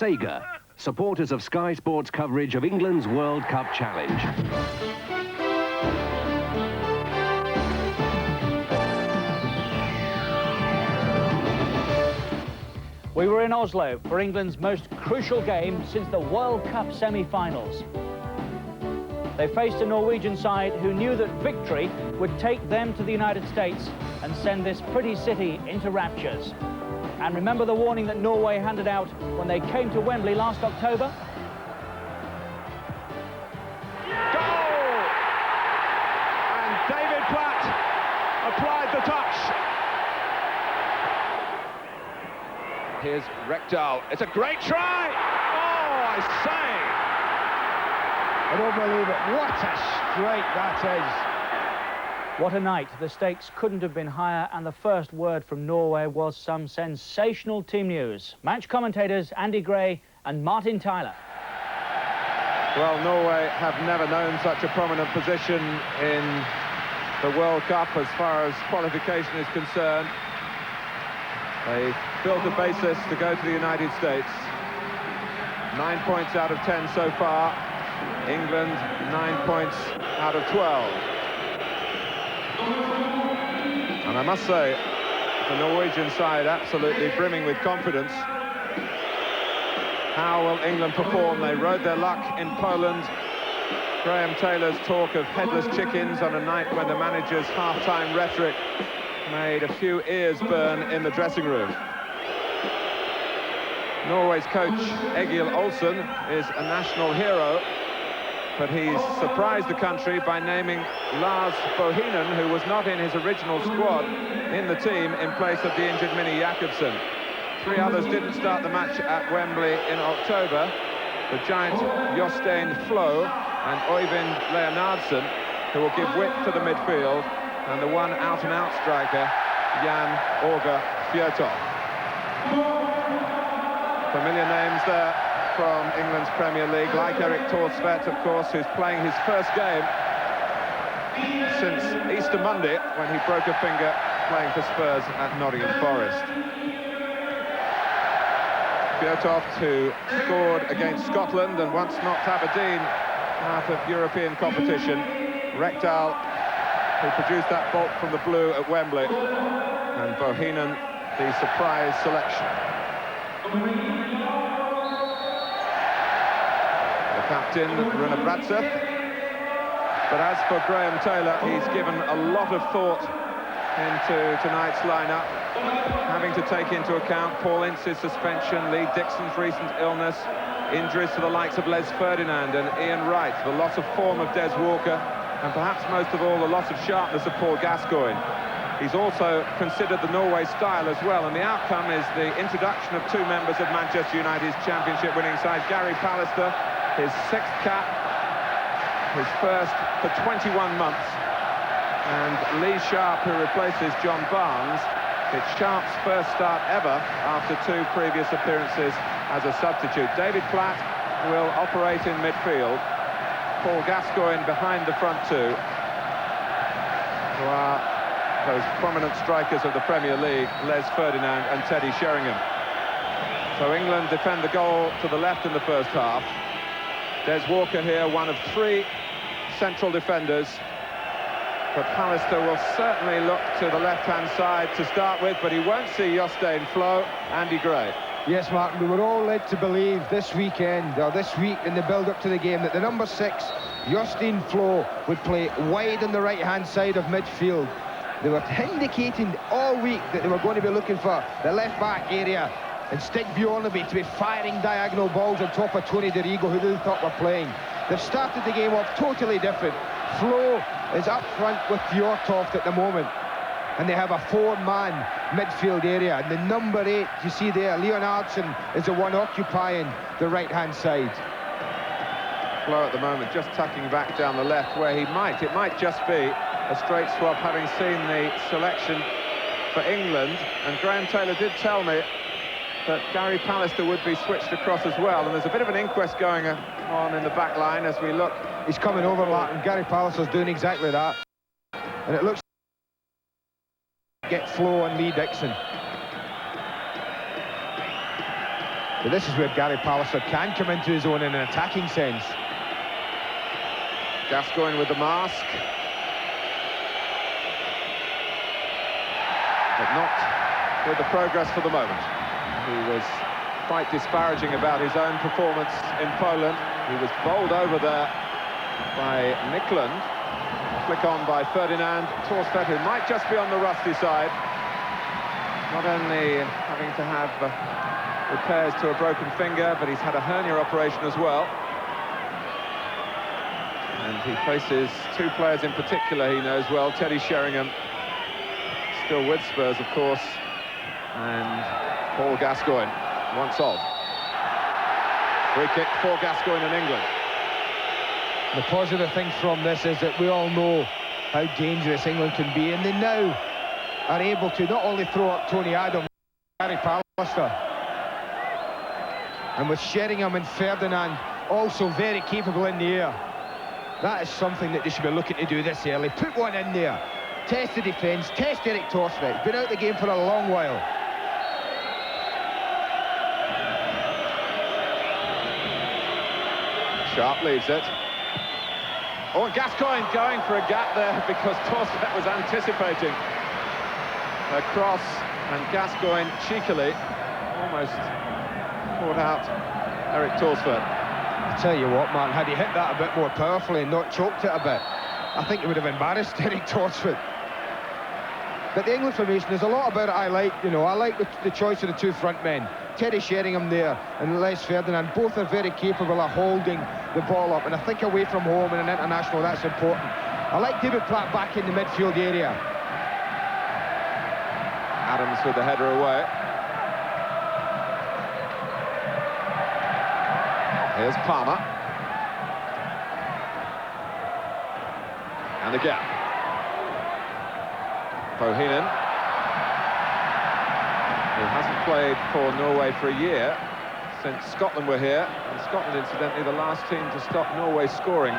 Sega, supporters of Sky Sports coverage of England's World Cup Challenge. We were in Oslo for England's most crucial game since the World Cup semi-finals. They faced a Norwegian side who knew that victory would take them to the United States and send this pretty city into raptures. And remember the warning that Norway handed out when they came to Wembley last October? Goal! And David Platt applied the touch. Here's Rekdal. It's a great try! Oh, I say! I don't believe it. What a strike that is. What a night. The stakes couldn't have been higher, and the first word from Norway was some sensational team news. Match commentators Andy Gray and Martin Tyler. Well, Norway have never known such a prominent position in the World Cup as far as qualification is concerned. They built a basis to go to the United States. 9 points out of 10 so far. England, 9 points out of 12. And I must say, the Norwegian side absolutely brimming with confidence. How will England perform? They rode their luck in Poland. Graham Taylor's talk of headless chickens on a night when the manager's half-time rhetoric made a few ears burn in the dressing room. Norway's coach, Egil Olsen, is a national hero, but he's surprised the country by naming Lars Bohinen, who was not in his original squad, in the team in place of the injured Minnie Jakobsen. 3 others didn't start the match at Wembley in October. The giant Jostein Flo and Øyvind Leonardsen, who will give width to the midfield, and the one out-and-out striker, Jan Åge Fjørtoft. Familiar names there from England's Premier League, like Erik Thorstvedt, of course, who's playing his first game since Easter Monday, when he broke a finger playing for Spurs at Nottingham Forest. Fjørtoft, who scored against Scotland and once knocked Aberdeen out of European competition. Rekdal, who produced that bolt from the blue at Wembley. And Bohinen, the surprise selection. The captain, Rune Bratseth. But as for Graham Taylor, he's given a lot of thought into tonight's lineup, having to take into account Paul Ince's suspension, Lee Dixon's recent illness, injuries to the likes of Les Ferdinand and Ian Wright, the loss of form of Des Walker, and perhaps most of all, the loss of sharpness of Paul Gascoigne. He's also considered the Norway style as well, and the outcome is the introduction of 2 members of Manchester United's championship-winning side. Gary Pallister, his 6th cap, his first for 21 months, and Lee Sharp, who replaces John Barnes. It's Sharp's first start ever after 2 previous appearances as a substitute. David Platt will operate in midfield. Paul Gascoigne behind the front 2, who are those prominent strikers of the Premier League, Les Ferdinand and Teddy Sheringham. So England defend the goal to the left in the first half. Des Walker here, one of 3 central defenders. But Pallister will certainly look to the left-hand side to start with, but he won't see Jostein Flo. Andy Gray. Yes, Martin, we were all led to believe this weekend, or this week in the build-up to the game, that the number 6, Jostein Flo, would play wide on the right-hand side of midfield. They were indicating all week that they were going to be looking for the left-back area, and Stig Bjorneby to be firing diagonal balls on top of Tony Dorigo, who they thought were playing. They've started the game off totally different. Flo is up front with Fjørtoft at the moment, and they have a 4-man midfield area, and the number 8 you see there, Leonardsen, is the one occupying the right-hand side. Flo at the moment just tucking back down the left, where it might just be a straight swap, having seen the selection for England. And Graham Taylor did tell me that Gary Pallister would be switched across as well, and there's a bit of an inquest going on in the back line as we look. He's coming over, Martin. Gary Pallister's doing exactly that, and it looks get Flo and Lee Dixon. But this is where Gary Pallister can come into his own in an attacking sense. Gascoigne with the mask. But not with the progress for the moment. He was quite disparaging about his own performance in Poland. He was bowled over there by Nicklund. Flick on by Ferdinand Torsfeld, who might just be on the rusty side. Not only having to have repairs to a broken finger, but he's had a hernia operation as well. And he faces two players in particular he knows well, Teddy Sheringham, still with Spurs, of course, and Paul Gascoigne, once of. Free kick for Gascoigne in England. The positive thing from this is that we all know how dangerous England can be, and they now are able to not only throw up Tony Adams, Gary Pallister, and with Sheringham and Ferdinand also very capable in the air. That is something that they should be looking to do this early. Put one in there, test the defence, test Eric Torsfeld. He's been out of the game for a long while. Sharp leaves it. Oh, and Gascoigne going for a gap there because Torsfeld was anticipating a cross, and Gascoigne cheekily almost caught out Eric Torsfeld. I tell you what, man, had he hit that a bit more powerfully and not choked it a bit, I think it would have embarrassed Eric Torsfeld. But the England formation, there's a lot about it I like, you know. I like the choice of the two front men. Teddy Sheringham there and Les Ferdinand, both are very capable of holding the ball up, and I think away from home in an international, that's important. I like David Platt back in the midfield area. Adams with the header away. Here's Palmer. And again. Bohinen, who hasn't played for Norway for a year, since Scotland were here. And Scotland, incidentally, the last team to stop Norway scoring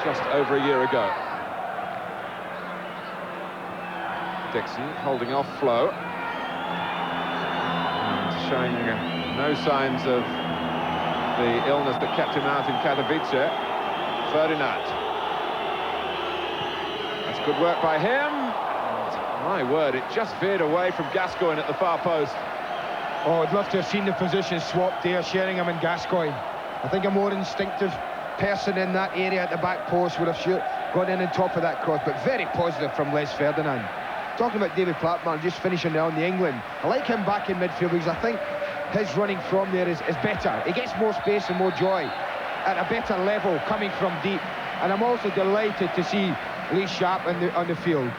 just over a year ago. Dixon holding off Flo. And showing no signs of the illness that kept him out in Katowice. Ferdinand. That's good work by him. And, my word, it just veered away from Gascoigne at the far post. Oh, I'd love to have seen the position swapped there, Sheringham and Gascoigne. I think a more instinctive person in that area at the back post would have gone in on top of that cross, but very positive from Les Ferdinand. Talking about David Platt, just finishing now on the England. I like him back in midfield because I think his running from there is better. He gets more space and more joy at a better level coming from deep. And I'm also delighted to see Lee Sharp on the field.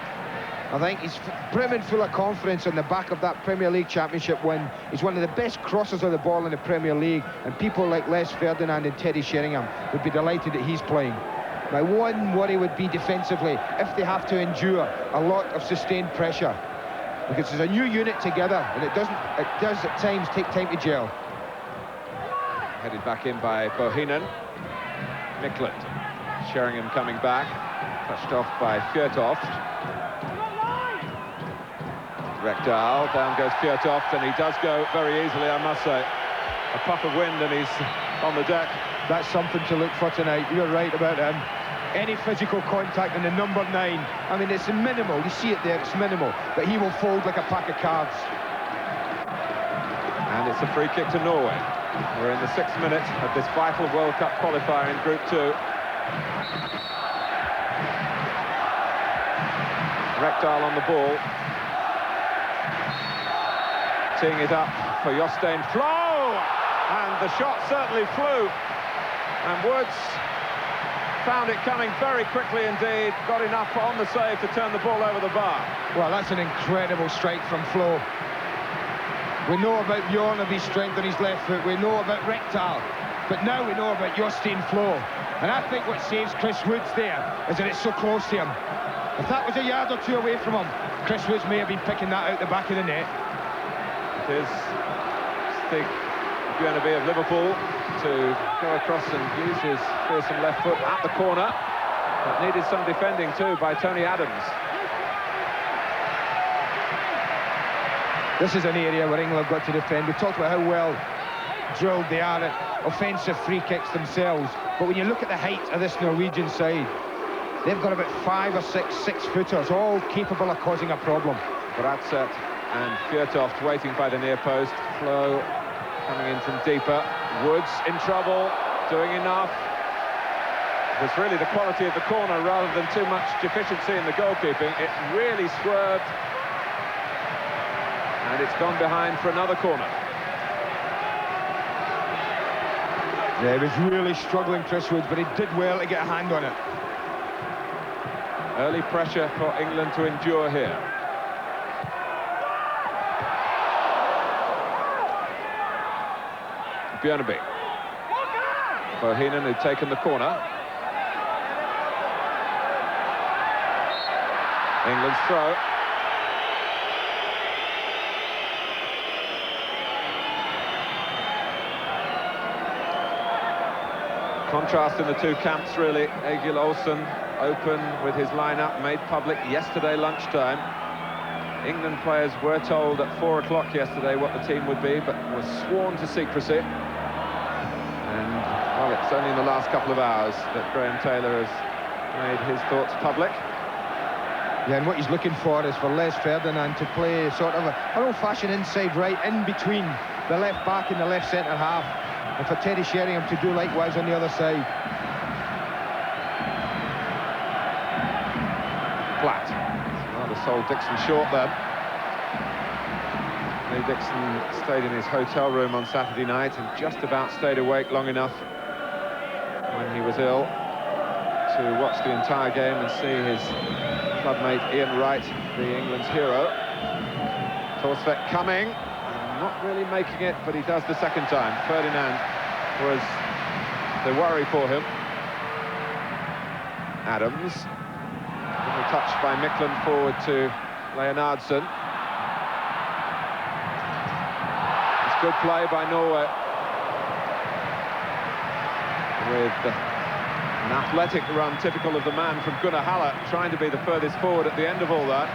I think he's brimming full of confidence on the back of that Premier League Championship win. He's one of the best crossers of the ball in the Premier League, and people like Les Ferdinand and Teddy Sheringham would be delighted that he's playing. My one worry would be defensively, if they have to endure a lot of sustained pressure, because there's a new unit together, and it does at times take time to gel. Headed back in by Bohinen. Nicklund. Sheringham coming back, touched off by Fjørtoft. Rekdal, down goes Fjørtoft, and he does go very easily, I must say. A puff of wind and he's on the deck. That's something to look for tonight. You're right about him. Any physical contact in the number 9, I mean, it's minimal. You see it there, it's minimal. But he will fold like a pack of cards. And it's a free kick to Norway. We're in the 6th minute of this vital World Cup qualifier in Group 2. Rekdal on the ball. Teeing it up for Jostein Flo! And the shot certainly flew. And Woods found it coming very quickly indeed. Got enough on the save to turn the ball over the bar. Well, that's an incredible strike from Flo. We know about Bjornaby's strength on his left foot. We know about Rekdal. But now we know about Jostein Flo. And I think what saves Chris Woods there is that it's so close to him. If that was a yard or two away from him, Chris Woods may have been picking that out the back of the net. It is Stig Bjornaby of Liverpool to go across and use his fearsome left foot at the corner. But needed some defending too by Tony Adams. This is an area where England have got to defend. We talked about how well drilled they are at offensive free kicks themselves, but when you look at the height of this Norwegian side, they've got about 5 or 6 six-footers, all capable of causing a problem. Bratzert and Fjørtoft waiting by the near post. Flo coming in from deeper. Woods in trouble, doing enough. It was really the quality of the corner rather than too much deficiency in the goalkeeping. It really swerved, and it's gone behind for another corner. Yeah, he was really struggling, Chris Woods, but he did well to get a hand on it. Early pressure for England to endure here. Bjørneby. Bohinen, who'd taken the corner. England's throw. Contrast in the two camps, really. Egil Olsen open with his lineup, made public yesterday lunchtime. England players were told at 4 o'clock yesterday what the team would be, but were sworn to secrecy. And, well, it's only in the last couple of hours that Graham Taylor has made his thoughts public. Yeah, and what he's looking for is for Les Ferdinand to play sort of an old-fashioned inside right, in between the left back and the left centre half, and for Teddy Sheringham to do likewise on the other side. Flat. Rather sold Dixon short then. Lee Dixon stayed in his hotel room on Saturday night and just about stayed awake long enough when he was ill to watch the entire game and see his clubmate Ian Wright, the England's hero. Torsvik coming, not really making it, but he does the second time. Ferdinand was the worry for him. Adams, little touch by Mikland forward to Leonardsen. It's good play by Norway, with an athletic run typical of the man from Gunnar Halle, trying to be the furthest forward at the end of all that.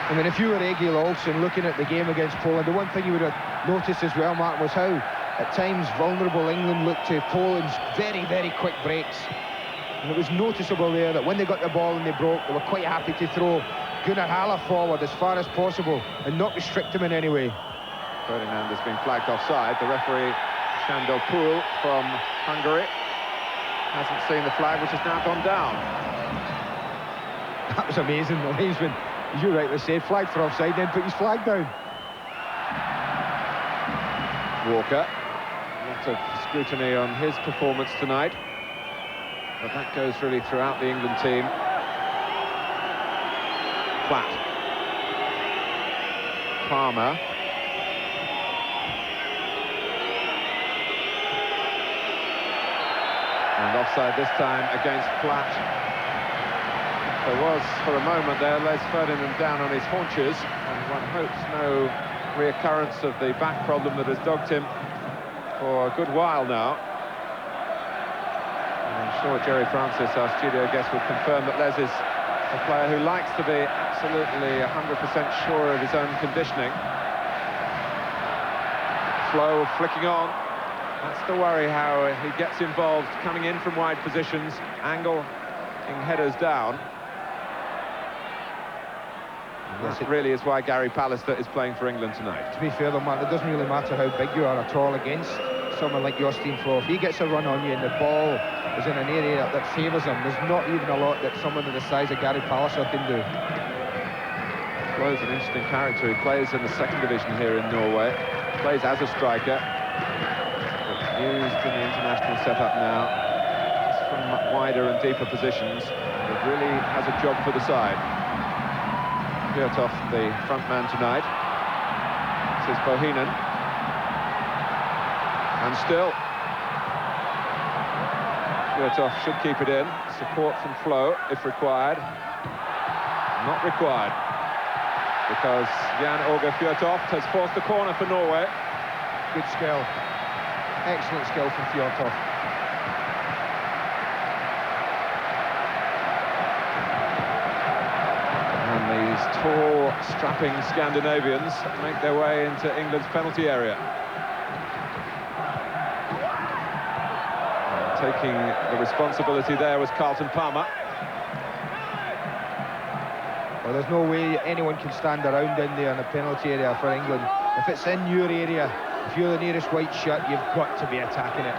I mean, if you were Egil Olsen looking at the game against Poland, the one thing you would have noticed as well, Martin, was how at times vulnerable England looked to Poland's very, very quick breaks. And it was noticeable there that when they got the ball and they broke, they were quite happy to throw Gunnar Halle forward as far as possible and not restrict him in any way. Ferdinand has been flagged offside. The referee, Sándor Púl from Hungary, hasn't seen the flag, which has now gone down. That was amazing. The linesman, as you rightly said, flagged for offside, then put his flag down. Walker, lots of scrutiny on his performance tonight, but that goes really throughout the England team. Flat. Palmer. And offside this time against Platt. There was, for a moment there, Les Ferdinand down on his haunches, and one hopes no reoccurrence of the back problem that has dogged him for a good while now. And I'm sure Jerry Francis, our studio guest, will confirm that Les is a player who likes to be absolutely 100% sure of his own conditioning. Flow flicking on. That's the worry, how he gets involved coming in from wide positions, angling headers down. And that really is why Gary Pallister is playing for England tonight. To be fair though, Martin, it doesn't really matter how big you are at all against someone like Jostein Flo. If he gets a run on you and the ball is in an area that favours him, there's not even a lot that someone of the size of Gary Pallister can do. Flo's an interesting character. He plays in the second division here in Norway, plays as a striker, used in the international setup now, just from wider and deeper positions. It really has a job for the side. Fjørtoft, the front man tonight. This is Bohinen. And still, Fjørtoft should keep it in. Support from Flo, if required. Not required, because Jan Åge Fjørtoft has forced the corner for Norway. Good skill. Excellent skill from Fjørtoft. And the These tall, strapping Scandinavians make their way into England's penalty area. And taking the responsibility there was Carlton Palmer. Well, there's no way anyone can stand around in there in the penalty area for England. If it's in your area, if you're the nearest white shirt, you've got to be attacking it.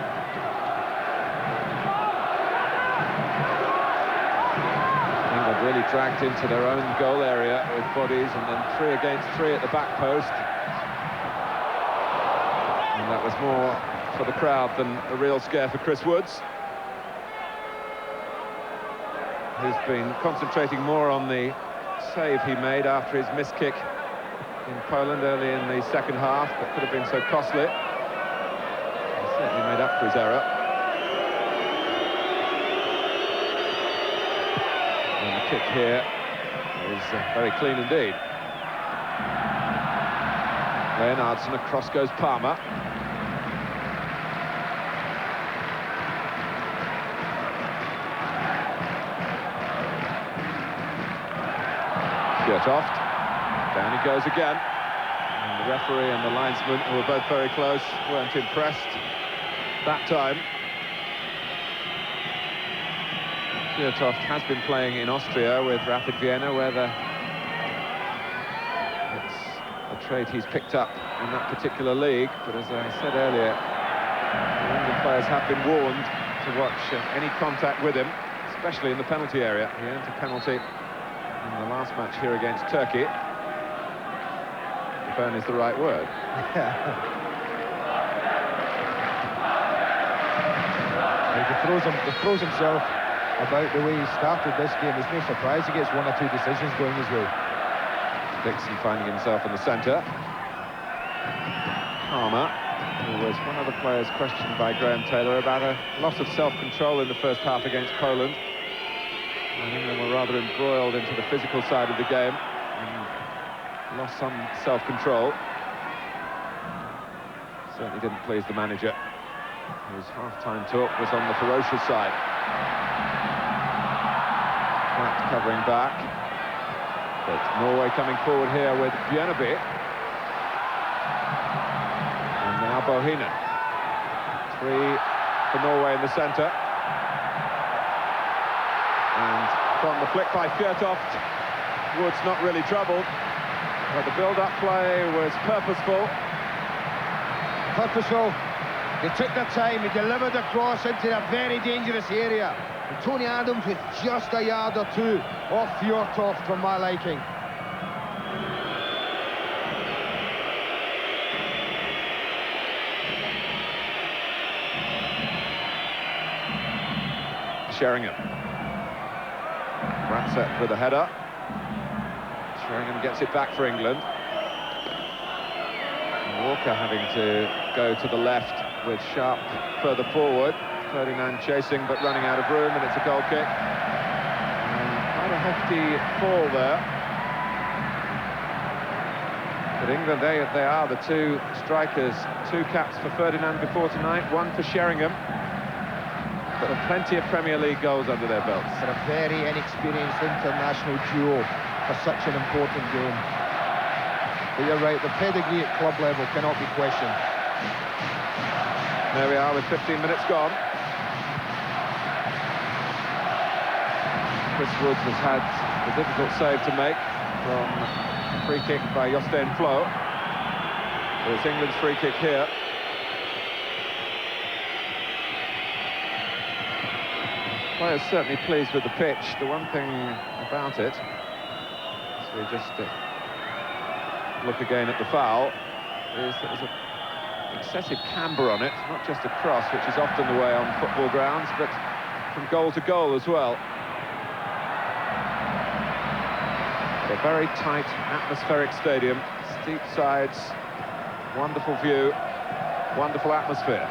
England really dragged into their own goal area with bodies, and then 3 against 3 at the back post. And that was more for the crowd than a real scare for Chris Woods, who's been concentrating more on the save he made after his missed kick in Poland early in the second half, that could have been so costly. He certainly made up for his error. And the kick here is very clean indeed. Leonardson, across goes Palmer. Off. Down he goes again. And the referee and the linesman, who were both very close, weren't impressed that time. Fjørtoft has been playing in Austria with Rapid Vienna, where it's a trait he's picked up in that particular league. But as I said earlier, the England players have been warned to watch any contact with him, especially in the penalty area. He earned a penalty in the last match here against Turkey. The burn is the right word. He throws himself about the way he started this game. There's no surprise he gets 1 or 2 decisions going his way. Dixon finding himself in the centre. Palmer, who was one of the players questioned by Graham Taylor about a loss of self-control in the first half against Poland. And England were rather embroiled into the physical side of the game and lost some self-control. Certainly didn't please the manager, whose half-time talk was on the ferocious side. Pratt covering back, but Norway coming forward here with Bjørneby. And now Bohinen. 3 for Norway in the centre. And from the flick by Fjørtoft, Woods not really troubled, but the build-up play was purposeful. Purposeful. They took their time, they delivered a cross into a very dangerous area. And Tony Adams was just a yard or 2 off Fjørtoft for my liking. Sheringham. Ratset with a header. Sheringham gets it back for England. And Walker having to go to the left with Sharp further forward. Ferdinand chasing but running out of room, and it's a goal kick. And quite a hefty fall there. But England, they are the 2 strikers. 2 caps for Ferdinand before tonight, 1 for Sheringham. But plenty of Premier League goals under their belts. For a very inexperienced international duo for such an important game. But you're right, the pedigree at club level cannot be questioned. There we are with 15 minutes gone. Chris Woods has had a difficult save to make from a free kick by Jostein Flo. But it's England's free kick here. Players certainly pleased with the pitch. The one thing about it, as we just look again at the foul, is that there's an excessive camber on it, not just a cross, which is often the way on football grounds, but from goal to goal as well. A very tight, atmospheric stadium, steep sides, wonderful view, wonderful atmosphere.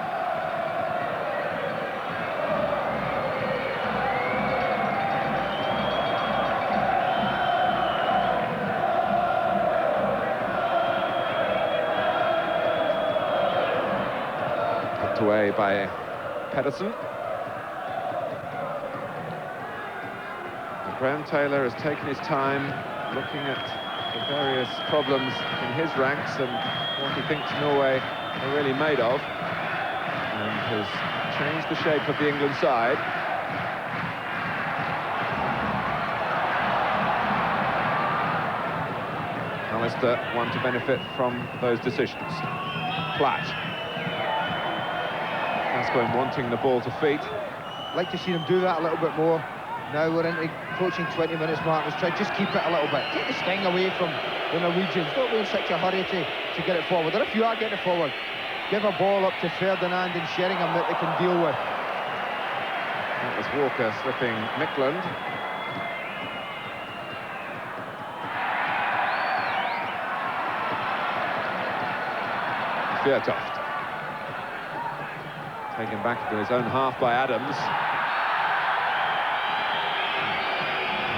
Put away by Pedersen. Graham Taylor has taken his time looking at the various problems in his ranks and what he thinks Norway are really made of, and has changed the shape of the England side. Alistair, one to benefit from those decisions. Platt. Gascoigne wanting the ball to feet. Like to see them do that a little bit more. Now we're into approaching 20 minutes, Martin. Let's try just keep it a little bit. Take the sting away from the Norwegians. Don't be in such a hurry to get it forward. Or if you are getting it forward, give a ball up to Ferdinand and Sheringham that they can deal with. That was Walker slipping Micklund. Fjørtoft. Taken back to his own half by Adams.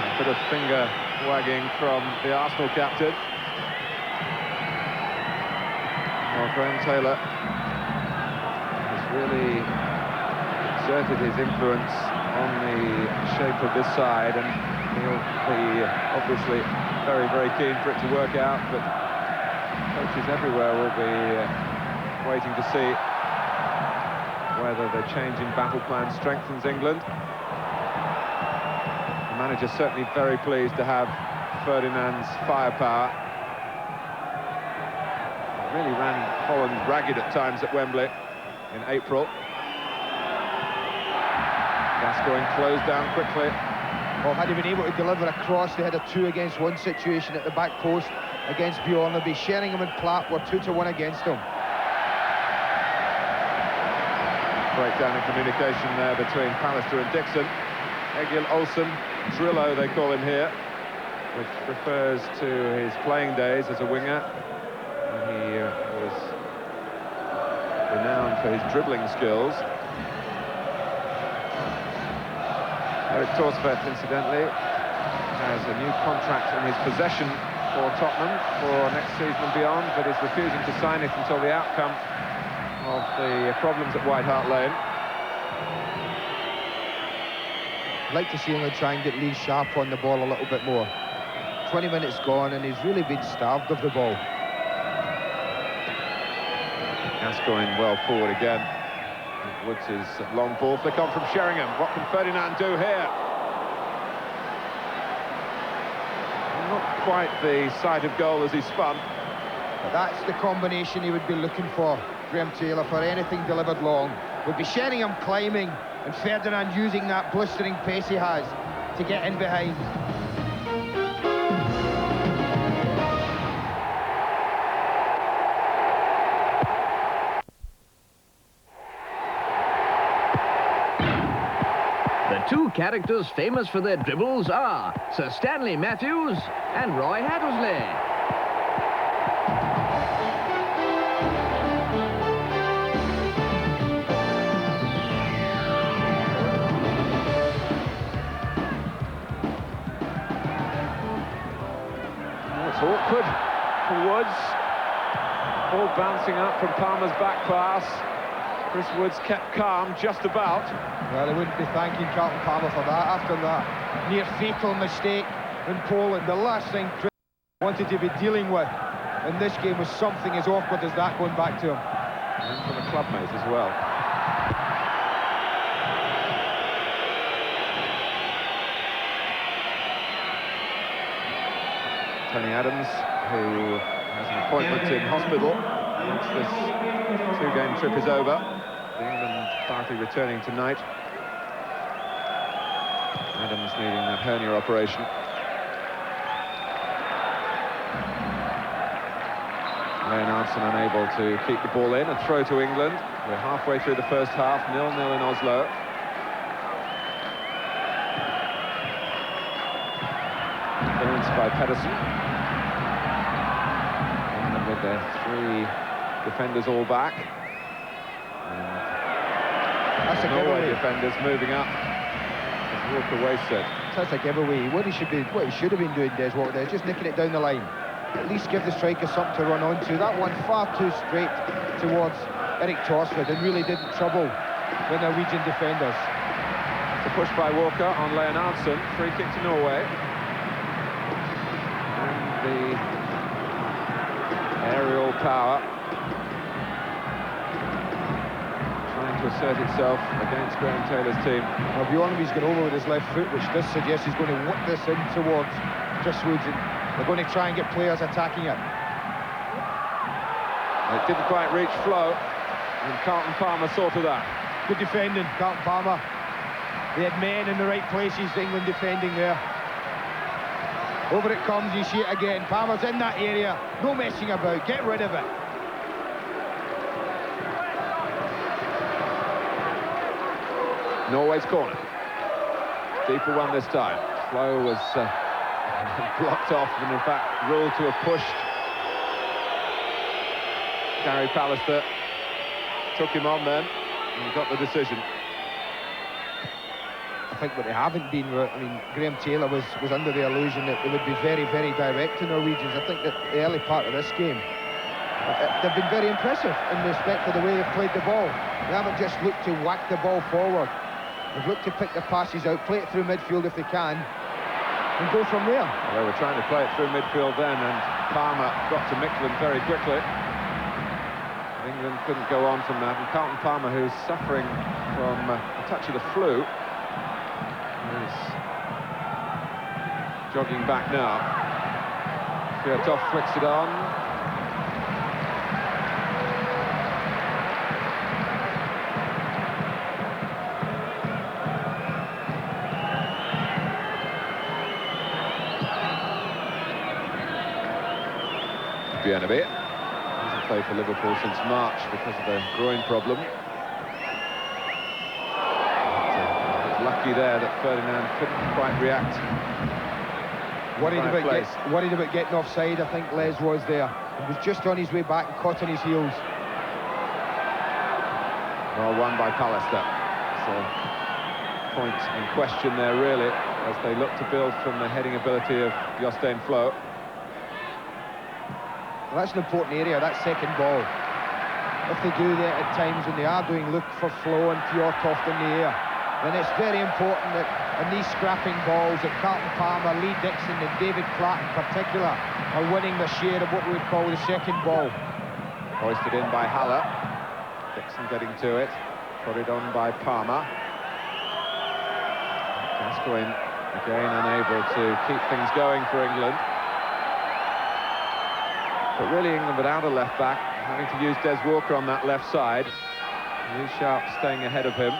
A bit of finger wagging from the Arsenal captain. Well, Graham Taylor has really exerted his influence on the shape of this side, and he'll be obviously very, very keen for it to work out, but coaches everywhere will be waiting to see whether the change in battle plan strengthens England. The manager's certainly very pleased to have Ferdinand's firepower. It really ran Holland ragged at times at Wembley in April. Gascoigne closed down quickly. Well, had he been able to deliver a cross, they had a 2-against-1 situation at the back post against Bjorneby. Sheringham and Platt were 2-1 against him. Breakdown in communication there between Pallister and Dixon. Egil Olsen, Drillo they call him here, which refers to his playing days as a winger. He was renowned for his dribbling skills. Erik Thorstvedt, incidentally, has a new contract in his possession for Tottenham for next season and beyond, but is refusing to sign it until the outcome of the problems at White Hart Lane. I'd like to see him try and get Lee Sharp on the ball a little bit more. 20 minutes gone and he's really been starved of the ball. Gascoigne well forward again. Woods' long ball flick on from Sheringham. What can Ferdinand do here? Not quite the sight of goal as he spun. But that's the combination he would be looking for, Graham Taylor, for anything delivered long. Would be Sheringham climbing and Ferdinand using that blistering pace he has to get in behind. The two characters famous for their dribbles are Sir Stanley Matthews and Roy Hattersley. It's awkward for Woods. Ball bouncing up from Palmer's back pass. Chris Woods kept calm, just about. Well, they wouldn't be thanking Carlton Palmer for that after that near fatal mistake in Poland. The last thing Chris wanted to be dealing with in this game was something as awkward as that going back to him. And from a clubmate as well. Tony Adams, who has an appointment in hospital once this two-game trip is over. The England party returning tonight. Adams needing that hernia operation. Leonardson unable to keep the ball in. A throw to England. We're halfway through the first half, 0-0 in Oslo. Clearance by Pedersen. England with their three defenders all back. That's a Norway giveaway. defenders moving up as Walker wastes it. That's a giveaway. What he should have been doing, Des Walker, there, just nicking it down the line. At least give the striker something to run onto. That one far too straight towards Erik Thorstvedt and really didn't trouble the Norwegian defenders. It's a push by Walker on Leonardson. Free kick to Norway. power, trying to assert itself against Graham Taylor's team. Well, Bjornby's gone over with his left foot, which does suggest he's going to whip this in towards Justwoods, and they're going to try and get players attacking it. It didn't quite reach Flo, and Carlton Palmer saw to that. Good defending, Carlton Palmer. They had men in the right places, England defending there. Over it comes, you see it again. Palmer's in that area, no messing about, get rid of it. Norway's corner. Deeper one this time. Flo was blocked off and in fact ruled to have pushed. Gary Pallister took him on then and got the decision. I think what they haven't been, I mean, Graham Taylor was under the illusion that they would be very, very direct to Norwegians. I think that the early part of this game, they've been very impressive in respect to the way they've played the ball. They haven't just looked to whack the ball forward. They've looked to pick the passes out, play it through midfield if they can, and go from there. Well, they were trying to play it through midfield then, and Palmer got to Micklin very quickly. England couldn't go on from that, and Carlton Palmer, who's suffering from a touch of the flu, is jogging back now. Fjørtoft flicks it on. Bjørneby hasn't played for Liverpool since March because of a groin problem. Lucky there that Ferdinand couldn't quite react. Worried about getting offside, I think Les was there. He was just on his way back and caught on his heels. Well, won by Pallister. So, point in question there, really, as they look to build from the heading ability of Jostein Flo. Well, that's an important area, that second ball. If they do that at times when they are doing look for Flo and Fjørtoft in the air, then it's very important that in these scrapping balls that Carlton Palmer, Lee Dixon and David Clark in particular are winning their share of what we would call the second ball. Hoisted in by Haller. Dixon getting to it. Put it on by Palmer. Gascoigne again unable to keep things going for England. But really England without a left back, having to use Des Walker on that left side. Lee Sharp staying ahead of him.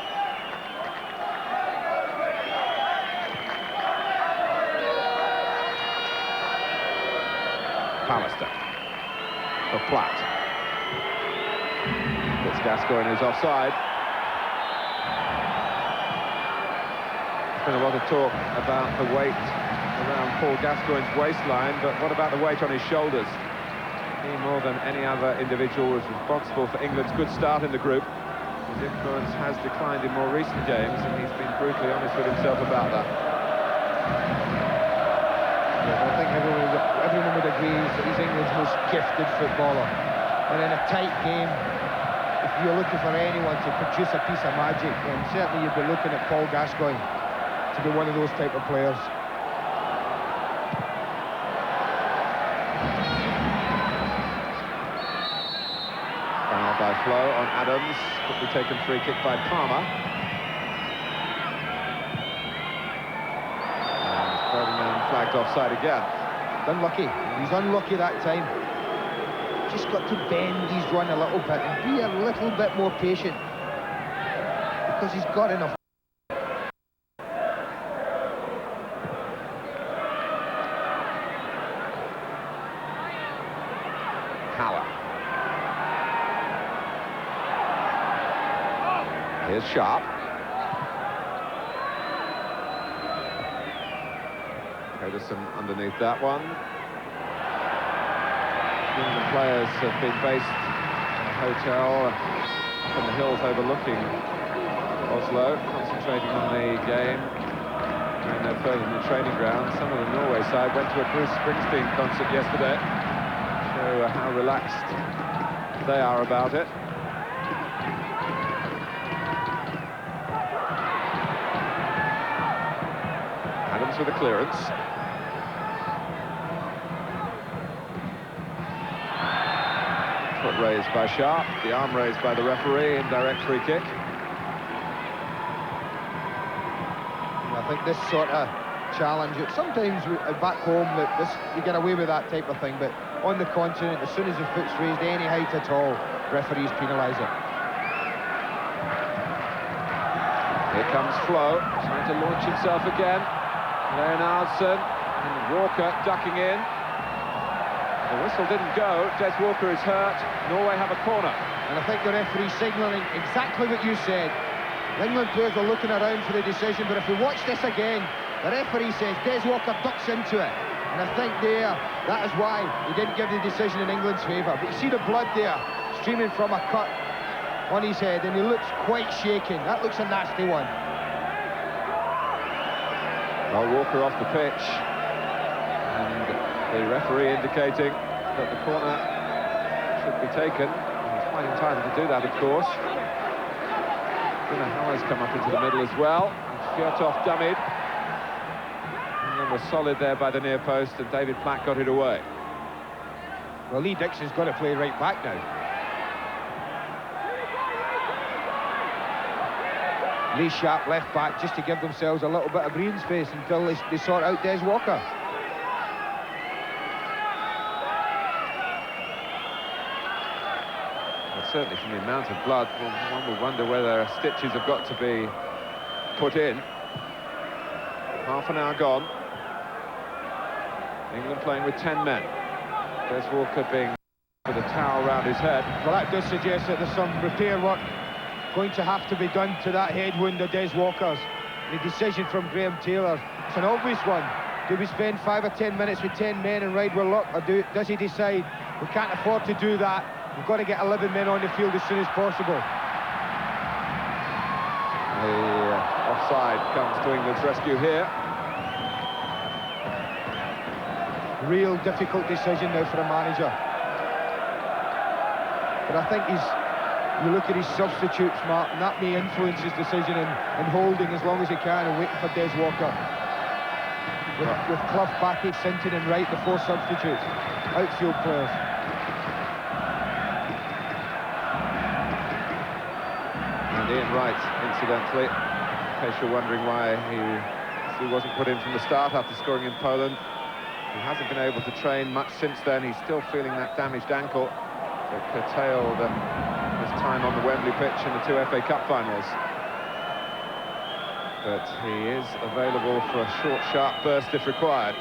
Pallister for Platt. It's Gascoigne who's offside. There's been a lot of talk about the weight around Paul Gascoigne's waistline, but what about the weight on his shoulders? He, more than any other individual, was responsible for England's good start in the group. His influence has declined in more recent games, and he's been brutally honest with himself about that. I think everyone would agree that he's England's most gifted footballer. And in a tight game, if you're looking for anyone to produce a piece of magic, then certainly you'd be looking at Paul Gascoigne to be one of those type of players. Foul by Flo on Adams, quickly taken free kick by Palmer. Ferdinand flagged offside again. Unlucky. He's unlucky that time. Just got to bend his run a little bit and be a little bit more patient, because he's got enough. Haller. Here's Sharp. Pedersen underneath that one. England players have been based in a hotel up in the hills overlooking Oslo, concentrating on the game, going no further than the training ground. Some of the Norway side went to a Bruce Springsteen concert yesterday. Show how relaxed they are about it. Adams with a clearance. foot raised by Sharp, the arm raised by the referee, indirect free kick. I think this sort of challenge, sometimes back home that you get away with that type of thing, but on the continent, as soon as the foot's raised any height at all, referees penalise it. Here comes Flo, trying to launch himself again. Leonardson and Walker ducking in. The whistle didn't go. Des Walker is hurt. Norway have a corner. And I think the referee's signalling exactly what you said. The England players were looking around for the decision, but if we watch this again, the referee says Des Walker ducks into it. And I think that is why he didn't give the decision in England's favour. But you see the blood there, streaming from a cut on his head, and he looks quite shaken. That looks a nasty one. Well, Walker off the pitch, and the referee indicating that the corner should be taken. He's quite entitled to do that, of course. Howard's come up into the middle as well. Fjotov dummied. England was solid there by the near post, and David Platt got it away. Well, Lee Dixon's got to play right back now. Lee Sharp left back just to give themselves a little bit of breathing space until they sort out Des Walker. Well, certainly from the amount of blood, one would wonder whether stitches have got to be put in. Half an hour gone. England playing with 10 men. Des Walker being with a towel around his head. Well, that does suggest that there's some repair work going to have to be done to that head wound of Des Walker's. The decision from Graham Taylor, it's an obvious one. Do we spend 5 or 10 minutes with 10 men and ride with luck, or does he decide we can't afford to do that, we've got to get 11 men on the field as soon as possible? The offside comes to England's rescue here. Real difficult decision now for a manager. But I think you look at his substitutes, Mark, and that may influence his decision in holding as long as he can and waiting for Des Walker. With Clough, Backey, Sinton and Wright, the 4 substitutes, outfield players. And Ian Wright, incidentally, in case you're wondering why he wasn't put in from the start after scoring in Poland. He hasn't been able to train much since then. He's still feeling that damaged ankle that curtailed his time on the Wembley pitch in the 2 FA Cup finals. But he is available for a short, sharp burst if required.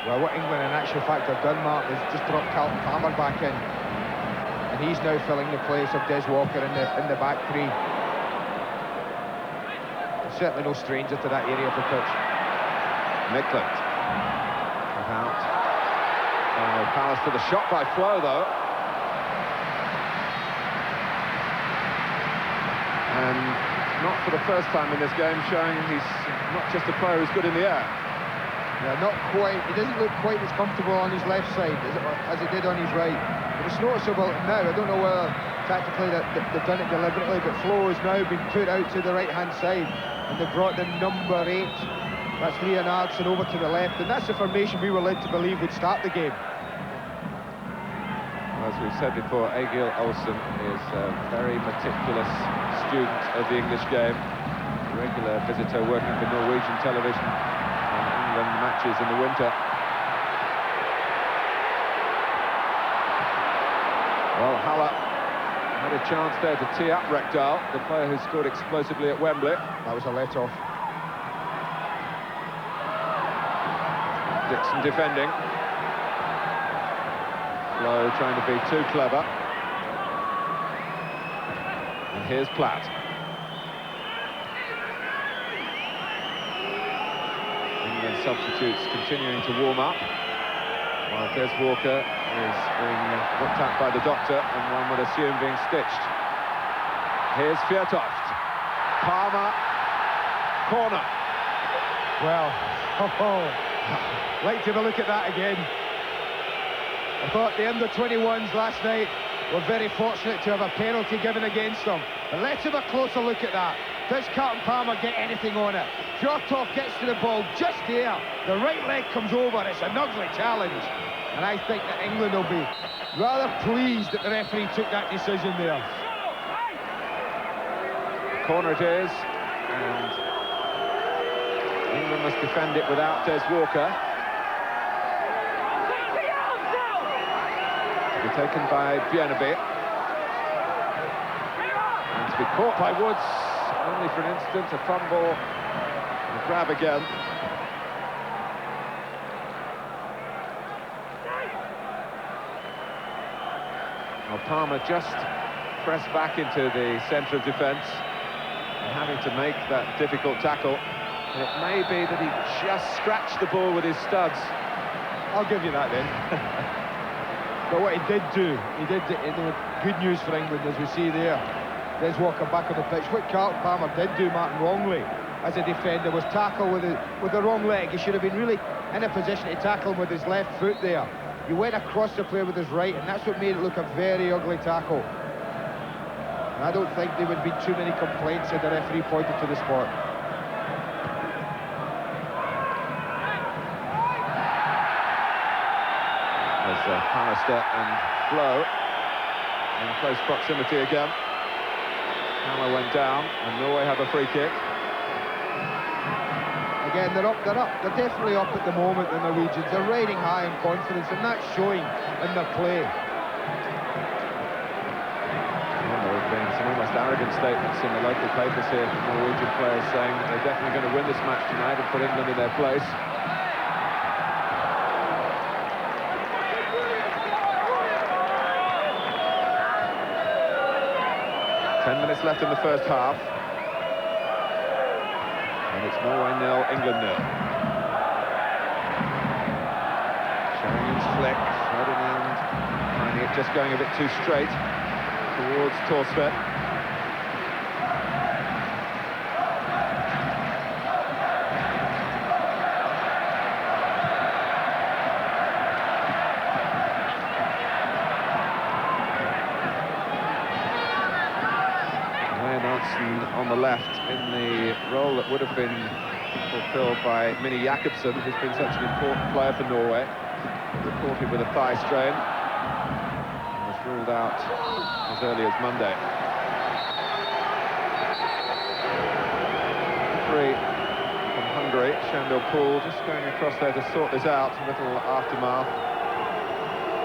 Well, what England in actual fact have done, Mark, is just brought Carlton Palmer back in. And he's now filling the place of Des Walker in the back three. Certainly no stranger to that area of the pitch. Midland. Without. Palace to the shot by Flo, though. And not for the first time in this game showing he's not just a player who's good in the air. Yeah, not quite. He doesn't look quite as comfortable on his left side as he did on his right. But it's noticeable now. I don't know whether tactically that they've done it deliberately, but Flo has now been put out to the right-hand side, and they've brought the number 8. That's Leonardson over to the left, and that's the formation we were led to believe would start the game. As we've said before, Egil Olsen is a very meticulous student of the English game, a regular visitor working for Norwegian television on England matches in the winter. Well, Haller had a chance there to tee up Rekdal, the player who scored explosively at Wembley. That was a let-off. Dixon defending. Flo trying to be too clever. And here's Platt. England substitutes continuing to warm up, while Des Walker is being looked at by the doctor, and one would assume being stitched. Here's Fjotov. Palmer. Corner. Well, like to have a look at that again. I thought the under-21s last night were very fortunate to have a penalty given against them. But let's have a closer look at that. Does Carlton Palmer get anything on it? Fjotov gets to the ball just here. The right leg comes over. It's an ugly challenge. And I think that England will be rather pleased that the referee took that decision there. Corner it is, and England must defend it without Des Walker. To be taken by Bienaby. And to be caught by Woods, only for an instant, a fumble, and a grab again. Well, Palmer just pressed back into the centre of defence, and having to make that difficult tackle. And it may be that he just scratched the ball with his studs. I'll give you that then. But what he did do, good news for England, as we see there. Des Walker back on the pitch. What Carlton Palmer did do, Martin, wrongly as a defender was tackle with the wrong leg. He should have been really in a position to tackle him with his left foot there. He went across the player with his right, and that's what made it look a very ugly tackle. And I don't think there would be too many complaints if the referee pointed to the spot. As Pallister and Blow in close proximity again. Palmer went down, and Norway have a free kick. Again, they're up. They're definitely up at the moment, the Norwegians. They're riding high in confidence, and that's showing in their play. Well, there have been some almost arrogant statements in the local papers here from Norwegian players saying they're definitely going to win this match tonight and put England in their place. 10 minutes left in the first half. And it's Norway 0, England 0. Sheringham's flick, Ferdinand finding it just going a bit too straight towards Torsvedt. On the left in the role that would have been fulfilled by Minnie Jakobsen, who's been such an important player for Norway. Reported with a thigh strain and was ruled out as early as Monday. Three from Hungary. Shandor Pool just going across there to sort this out. A little aftermath.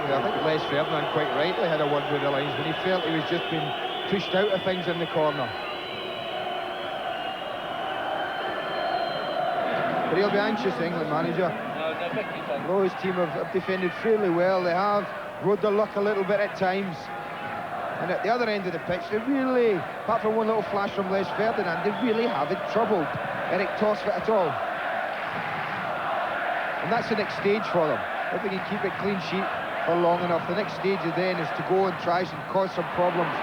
Yeah, I think Les Ferdinand quite rightly had a word with the lines when he felt he was just being pushed out of things in the corner. But he'll be anxious, the England manager. Although his team have defended fairly well, they have rode their luck a little bit at times. And at the other end of the pitch, they really, apart from one little flash from Les Ferdinand, they really haven't troubled Erik Torsvedt at all. And that's the next stage for them. If they can keep it clean sheet for long enough, the next stage then is to go and try and cause some problems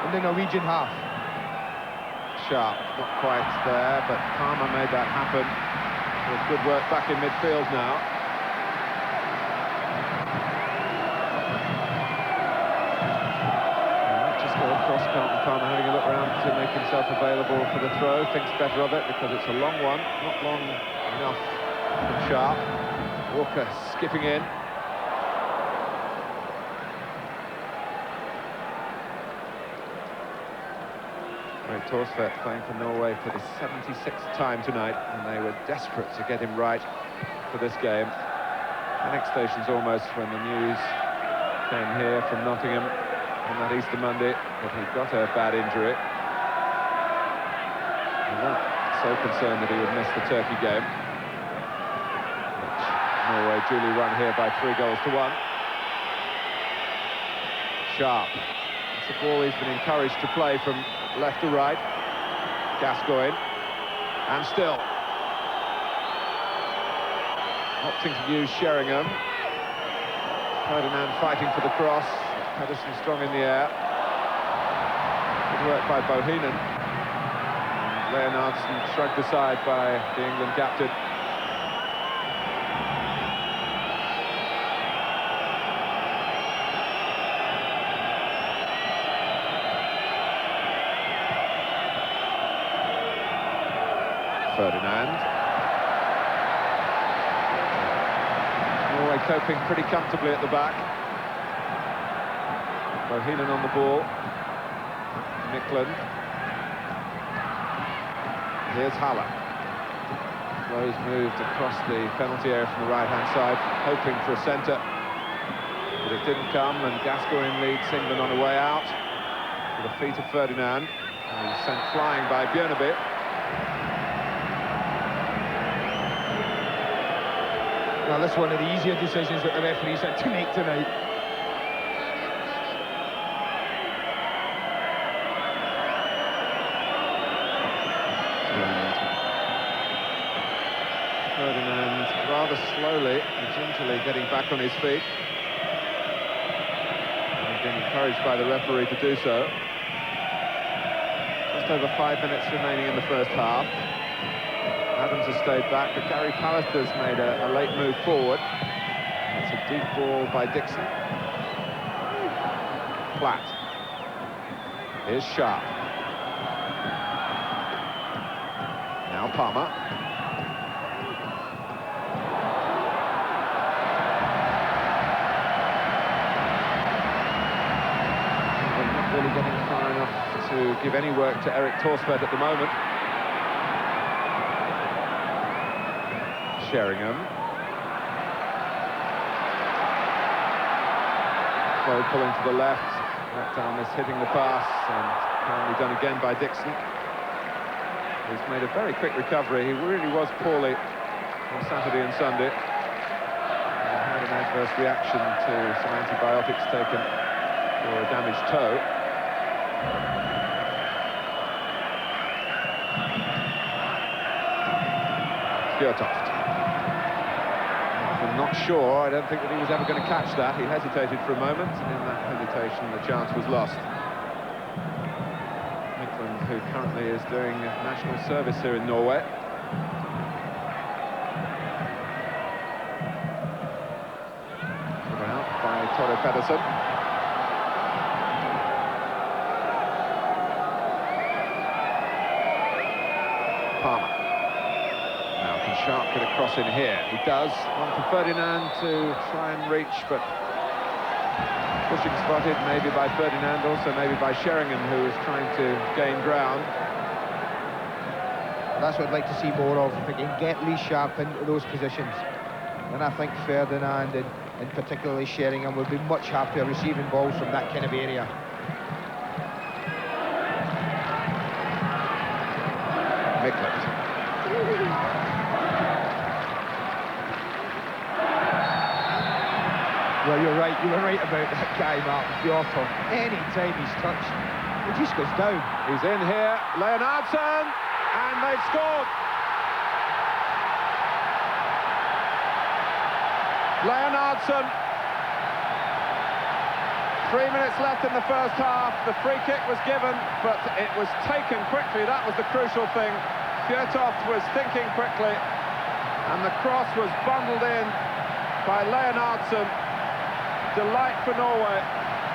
in the Norwegian half. Sharp, not quite there, but Palmer made that happen. With good work back in midfield now. Just go across, Carlton Palmer having a look around to make himself available for the throw. Thinks better of it because it's a long one, not long enough from Sharp. Walker skipping in. Great Torsvedt playing for Norway for the 76th time tonight, and they were desperate to get him right for this game. The next station's almost when the news came here from Nottingham on that Easter Monday that he'd got a bad injury. And that so concerned that he would miss the Turkey game, which Norway duly won here by 3-1. Sharp. It's a ball he's been encouraged to play from left to right. Gascoigne, and still opting to use Sheringham. Ferdinand fighting for the cross. Pedersen strong in the air. Good work by Bohinen. Leonardson shrugged aside by the England captain. Ferdinand. Norway coping pretty comfortably at the back. Bohinen on the ball. Micklund. Here's Haller. Rose moved across the penalty area from the right-hand side, hoping for a centre. But it didn't come, and Gascoigne leads England on a way out. With the feet of Ferdinand. And he's sent flying by Björneby. Now, this is one of the easier decisions that the referees had to make tonight. Ferdinand rather slowly and gingerly getting back on his feet. He's been encouraged by the referee to do so. Just over 5 minutes remaining in the first half. Adams has stayed back, but Gary Pallister's made a late move forward. It's a deep ball by Dixon. Flat. Here's Sharp. Now Palmer. Not really getting far enough to give any work to Eric Torsved at the moment. Sheringham. Bow pulling to the left. Left arm is hitting the pass, and apparently done again by Dixon. He's made a very quick recovery. He really was poorly on Saturday and Sunday. Had an adverse reaction to some antibiotics taken for a damaged toe. Fjørtoft. I'm not sure. I don't think that he was ever going to catch that. He hesitated for a moment, and in that hesitation the chance was lost. Micklund, who currently is doing national service here in Norway. Put out by Tore Pedersen. Palmer. Sharp get across in here. He does. One for Ferdinand to try and reach, but pushing spotted maybe by Ferdinand, also maybe by Sheringham, who is trying to gain ground. That's what I'd like to see more of, if we can get Lee Sharp into those positions. And I think Ferdinand and particularly Sheringham will be much happier receiving balls from that kind of area. Micklund. Well, you're right. You were right about that guy, Martin Fjørtoft. Any time he's touched, he just goes down. He's in here, Leonardson, and they've scored. Leonardson. 3 minutes left in the first half. The free kick was given, but it was taken quickly. That was the crucial thing. Fjørtoft was thinking quickly, and the cross was bundled in by Leonardson. Delight for Norway.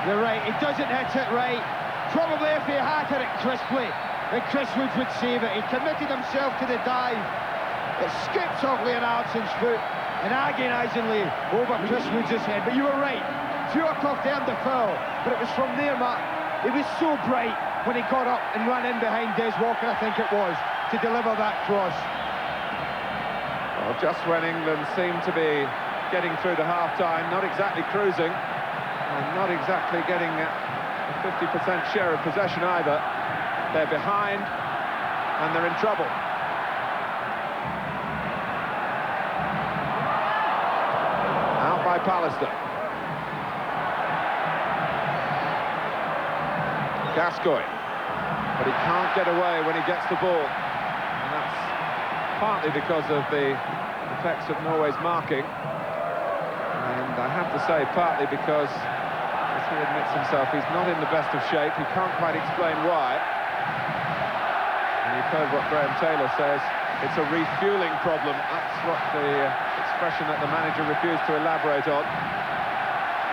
You're right, he doesn't hit it right. Probably if he had hit it crisply, then Chris Woods would save it. He committed himself to the dive. It skips off Leonardson's foot and agonisingly over Chris Woods' head. But you were right, Fjørtoft earned the foul, but it was from there, Mark. It was so bright when he got up and ran in behind Des Walker, I think it was, to deliver that cross. Well, just when England seemed to be getting through to half-time, not exactly cruising, and not exactly getting a 50% share of possession either. They're behind, and they're in trouble. Out by Pallister. Gascoigne. But he can't get away when he gets the ball. And that's partly because of the effects of Norway's marking. And I have to say, partly because, as he admits himself, he's not in the best of shape. He can't quite explain why. And you've heard what Graham Taylor says. It's a refueling problem. That's what the expression that the manager refused to elaborate on.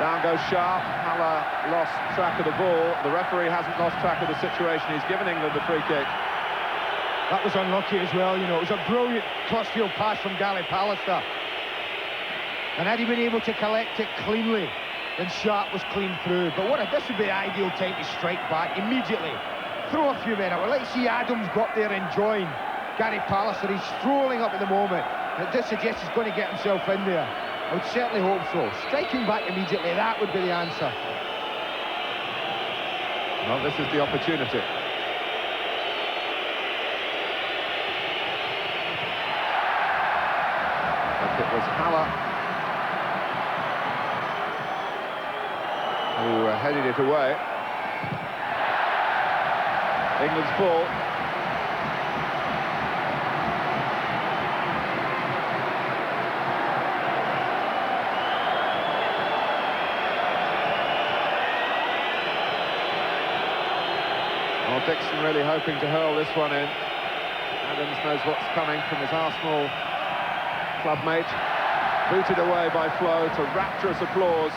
Down goes Sharp. Haller lost track of the ball. The referee hasn't lost track of the situation. He's given England the free kick. That was unlucky as well, you know. It was a brilliant cross-field pass from Gary Pallister. And had he been able to collect it cleanly, then Sharp was clean through. But this would be the ideal time to strike back immediately. Throw a few men up. Let's see Adams go up there and join Gary Pallister. He's strolling up at the moment. It does suggest he's going to get himself in there. I would certainly hope so. Striking back immediately, that would be the answer. Well, this is the opportunity. But it was Haller who headed it away. England's ball. Well, Dixon really hoping to hurl this one in. Adams knows what's coming from his Arsenal clubmate. Booted away by Flo to rapturous applause.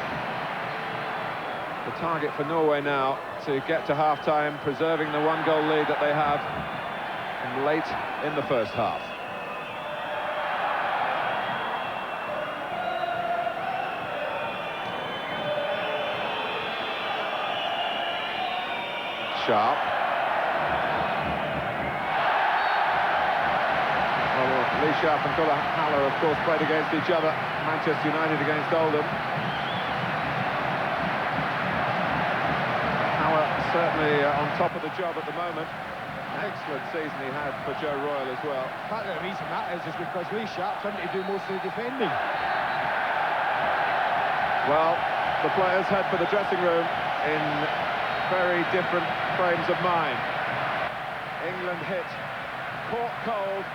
The target for Norway now to get to half-time, preserving the one-goal lead that they have and late in the first half. Sharp. Well, Lee Sharp and Gulla Haller, of course, played against each other. Manchester United against Oldham. Certainly on top of the job at the moment. Excellent season he had for Joe Royle as well. Part of the reason that is because Lee Sharp's having to do most of the defending. Well, the players head for the dressing room in very different frames of mind. England hit caught cold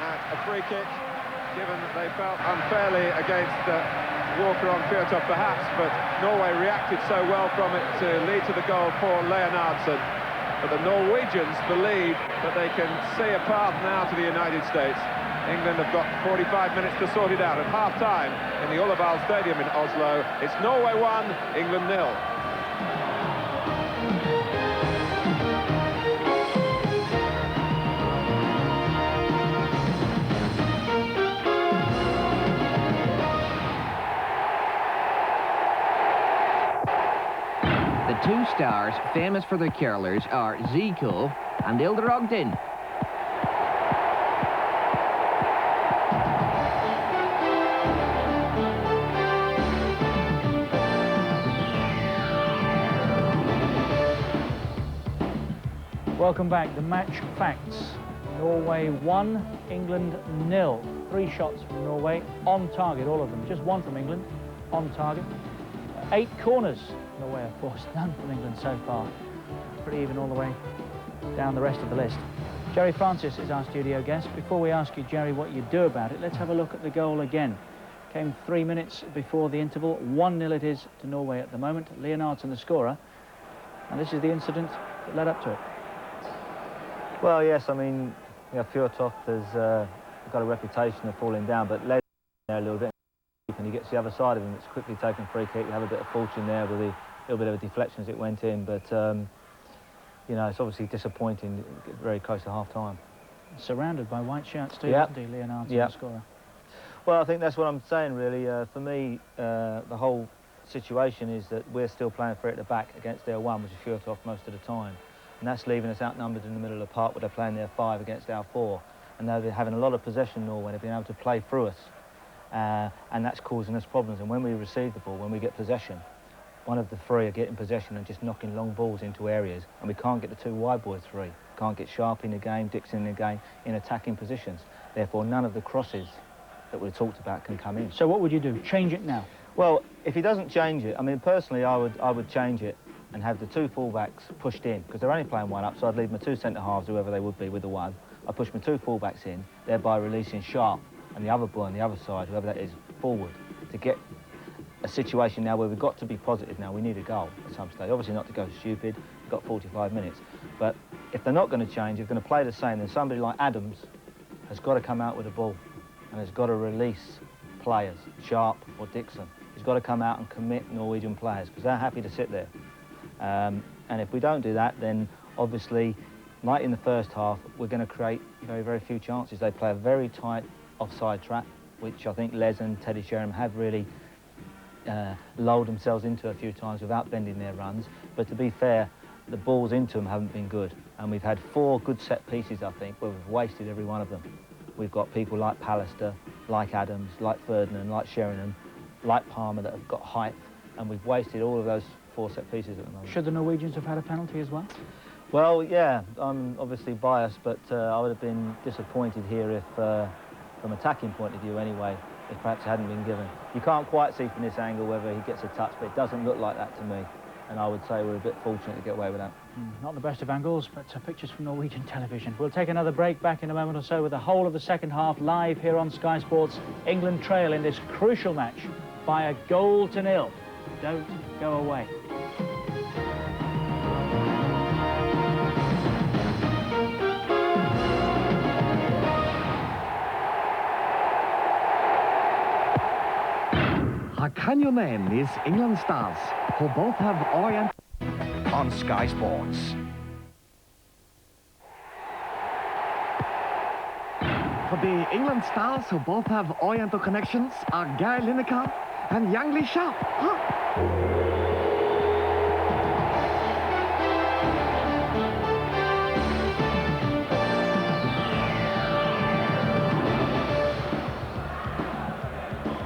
at a free kick, given that they felt unfairly against Walker on Fjørtoft perhaps, but Norway reacted so well from it to lead to the goal for Leonardsen. But the Norwegians believe that they can see a path now to the United States. England have got 45 minutes to sort it out. At half-time in the Ullevål Stadium in Oslo, it's Norway 1, England 0. The two stars famous for their curlers are Zico and Ilder Ogden. Welcome back. The match facts. Norway 1, England 0. 3 shots from Norway, on target, all of them. Just 1 from England, on target. 8 corners. Norway, of course, none from England so far. Pretty even all the way down the rest of the list. Jerry Francis is our studio guest. Before we ask you, Jerry, what you do about it, let's have a look at the goal again. Came 3 minutes before the interval. 1-0 it is to Norway at the moment. Leonardsen the scorer. And this is the incident that led up to it. Well, yes, I mean, you know, Fjørtoft has got a reputation of falling down, but led there a little bit, and he gets the other side of him. It's quickly taken free kick. You have a bit of fortune there with a little bit of a deflection as it went in, but you know, it's obviously disappointing. Very close to half-time. Surrounded by white shirts too, Yep. isn't he, Leonardsen Yep. the scorer? Well, I think that's what I'm saying, really. For me, the whole situation is that we're still playing for it at the back against their 1, which is Fjørtoft most of the time. And that's leaving us outnumbered in the middle of the park where they're playing their 5 against our 4. And now they're having a lot of possession, Norway. They've been able to play through us. And that's causing us problems. And when we receive the ball, when we get possession, one of the 3 are getting possession and just knocking long balls into areas. And we can't get the 2 wide boys through. Can't get Sharp in the game, Dixon in the game, in attacking positions. Therefore, none of the crosses that we talked about can come in. So what would you do? Change it now? Well, if he doesn't change it, I mean, personally, I would change it and have the 2 fullbacks pushed in, because they're only playing 1 up, so I'd leave my 2 centre-halves, whoever they would be, with the 1. I'd push my 2 fullbacks in, thereby releasing Sharp and the other boy on the other side, whoever that is, forward, to get a situation now where we've got to be positive now. We need a goal at some stage. Obviously not to go stupid, we've got 45 minutes. But if they're not going to change, if they're going to play the same, then somebody like Adams has got to come out with the ball and has got to release players, Sharp or Dixon. He's got to come out and commit Norwegian players, because they're happy to sit there. And if we don't do that, then obviously, like in the first half, we're going to create very, very few chances. They play a very tight offside trap, which I think Les and Teddy Sheringham have really lulled themselves into a few times without bending their runs. But to be fair, the balls into them haven't been good. And we've had 4 good set pieces, I think, where we've wasted every one of them. We've got people like Pallister, like Adams, like Ferdinand, like Sheringham, like Palmer that have got height, and we've wasted all of those 4 set pieces at the moment. Should the Norwegians have had a penalty as well? Well, yeah, I'm obviously biased, but I would have been disappointed here if, from attacking point of view anyway, if perhaps it hadn't been given. You can't quite see from this angle whether he gets a touch, but it doesn't look like that to me. And I would say we're a bit fortunate to get away with that. Not the best of angles, but pictures from Norwegian television. We'll take another break, back in a moment or so with the whole of the second half live here on Sky Sports. England trail in this crucial match by a 1-0. Don't go away. How can you name these England stars who both have Orient on Sky Sports? For the England stars who both have Oriental connections are Gary Lineker and Yang Lee Sharp.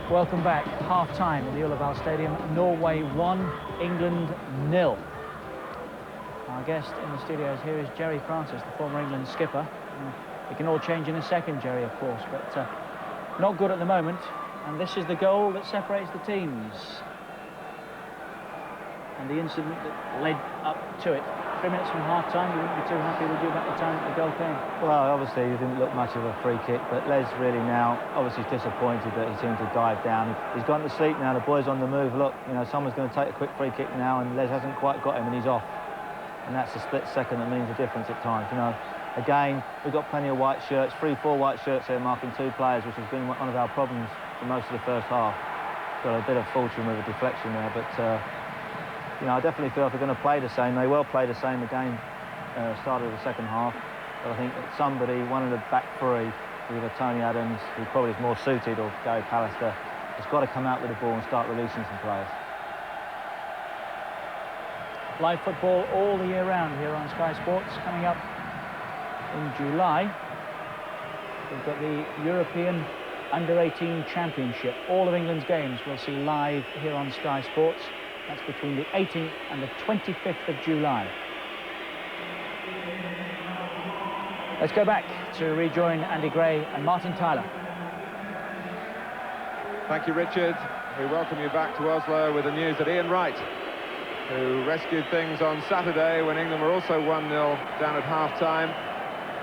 Welcome back. Half-time in the Ullevall Stadium. Norway 1, England 0. Our guest in the studios here is Jerry Francis, the former England skipper. It can all change in a second, Jerry, of course, but not good at the moment. And this is the goal that separates the teams. And the incident that led up to it. 3 minutes from half-time, you wouldn't be too happy, would you, about the time that the goal came? Well, obviously, it didn't look much of a free kick, but Les really now, obviously, is disappointed that he seemed to dive down. He's gone to sleep now, the boy's on the move. Look, you know, someone's going to take a quick free kick now, and Les hasn't quite got him, and he's off. And that's a split second that means a difference at times, you know. Again, we've got plenty of white shirts, 3-4 white shirts here marking 2 players, which has been one of our problems for most of the first half. Got a bit of fortune with a deflection there, but, you know, I definitely feel if they're going to play the same, they will play the same again. Start of the second half, but I think that somebody, one of the back 3, either Tony Adams, who probably is more suited, or Gary Pallister, has got to come out with the ball and start releasing some players. Live football all the year round here on Sky Sports. Coming up in July, we've got the European Under-18 Championship. All of England's games we'll see live here on Sky Sports. That's between the 18th and the 25th of July. Let's go back to rejoin Andy Gray and Martin Tyler. Thank you, Richard. We welcome you back to Oslo with the news that Ian Wright, who rescued things on Saturday when England were also 1-0 down at half-time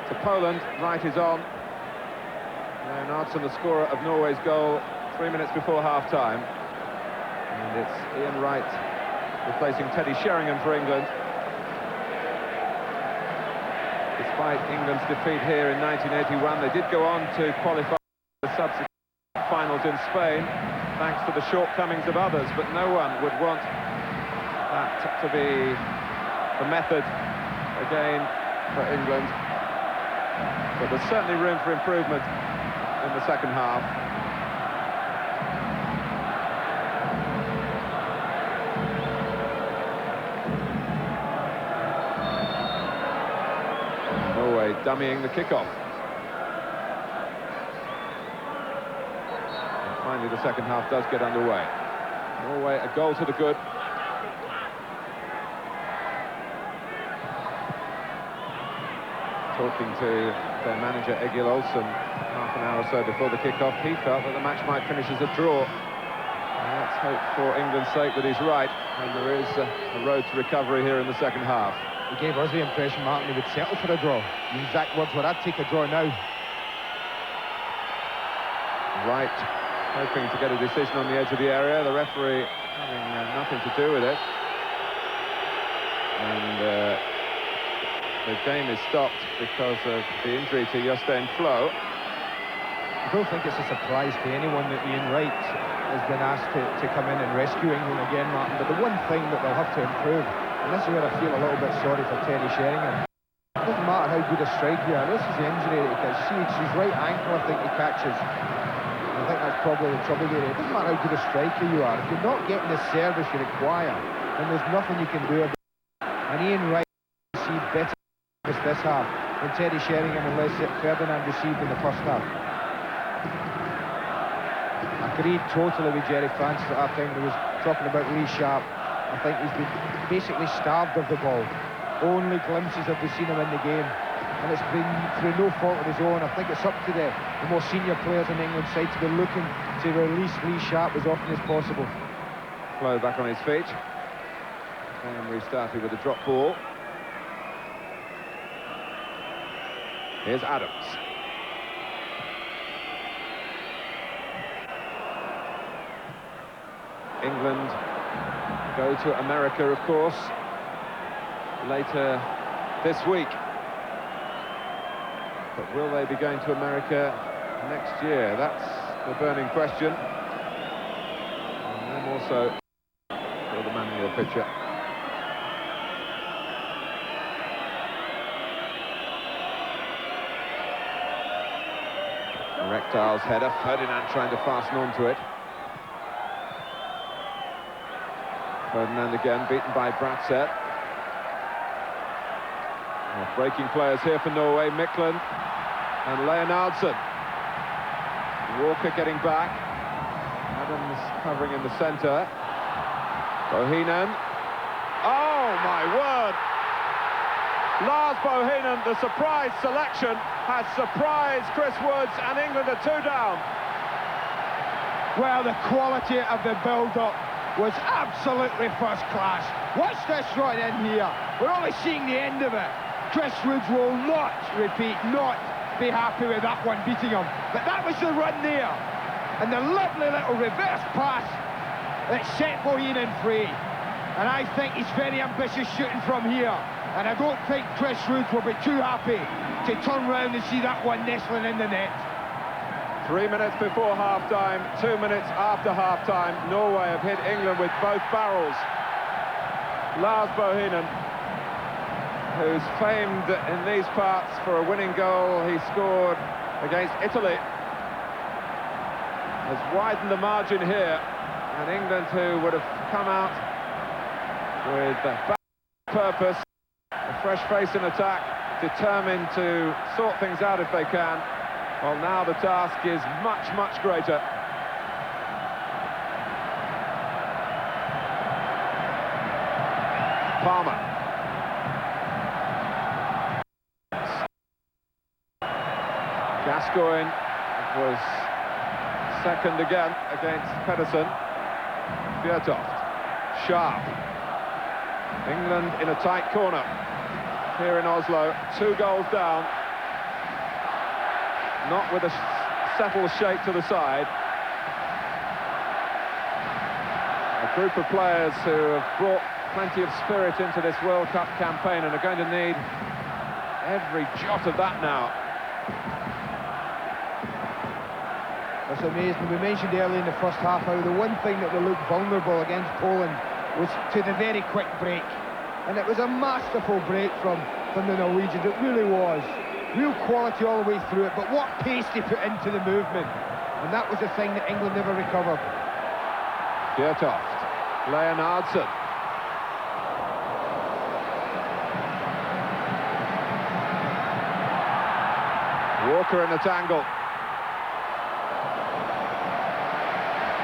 to Poland. Wright is on. And Artson, the scorer of Norway's goal 3 minutes before half-time. And it's Ian Wright replacing Teddy Sheringham for England. Despite England's defeat here in 1981, they did go on to qualify for the subsequent finals in Spain, thanks to the shortcomings of others, but no one would want that to be the method again for England. But there's certainly room for improvement in the second half. Norway dummying the kickoff. And finally the second half does get underway. Norway a goal to the good. Talking to their manager Egil Olsen half an hour or so before the kickoff, he felt that the match might finish as a draw. Let's hope for England's sake that he's right, and there is a road to recovery here in the second half. He gave us the impression, Martin, he would settle for a draw. The exact words were, I'd take a draw now. Wright hoping to get a decision on the edge of the area, the referee having nothing to do with it. And the game is stopped because of the injury to Jostein Flo. I don't think it's a surprise to anyone that Ian Wright has been asked to come in and rescue England again, Martin. But the one thing that they'll have to improve, and this is where I feel a little bit sorry for Teddy Sheringham, it doesn't matter how good a striker you are, this is the injury that he gets. See, it's his right ankle, I think he catches. I think that's probably the trouble there. It doesn't matter how good a striker you are. If you're not getting the service you require, then there's nothing you can do about it. And Ian Wright received better this half than Teddy Sheringham and Les Ferdinand received in the first half. Agreed totally with Jerry Francis at that time when he was talking about Lee Sharp. I think he's been basically starved of the ball. Only glimpses have we seen him in the game, and it's been through no fault of his own. I think it's up to the more senior players in the England side to be looking to release Lee Sharp as often as possible. Flo back on his feet. And restarted with a drop ball. Here's Adams. England go to America, of course, later this week. But will they be going to America next year? That's the burning question. And then also for the man in your picture. Rectile's header, Ferdinand trying to fasten onto it. Ferdinand again, beaten by Bratzett. Breaking players here for Norway, Mikland and Leonardson. Walker getting back. Adams covering in the centre. Bohinen. Oh, my word! Lars Bohinen, the surprise selection, has surprised Chris Woods, and England are 2 down. Well, the quality of the build-up was absolutely first class. Watch this run in here. We're only seeing the end of it. Chris Woods will not be happy with that one beating him. But that was the run there. And the lovely little reverse pass that set Bohinen free. And I think he's very ambitious shooting from here. And I don't think Chris Woods will be too happy to turn round and see that one nestling in the net. 3 minutes before half-time, 2 minutes after half-time, Norway have hit England with both barrels. Lars Bohinen, who's famed in these parts for a winning goal he scored against Italy, has widened the margin here, and England, who would have come out with a purpose, a fresh face in attack, determined to sort things out if they can. Well, now the task is much, much greater. Palmer. Gascoigne was second again against Pedersen. Bjertoft. Sharp. England in a tight corner here in Oslo. 2 goals down. Not with a settled shake to the side. A group of players who have brought plenty of spirit into this World Cup campaign and are going to need every jot of that now. That's amazing. We mentioned earlier in the first half how the one thing that they looked vulnerable against Poland was to the very quick break. And it was a masterful break from the Norwegians. It really was. Real quality all the way through it, but what pace they put into the movement. And that was the thing that England never recovered. Bjertoft. Leonardson. Walker in a tangle.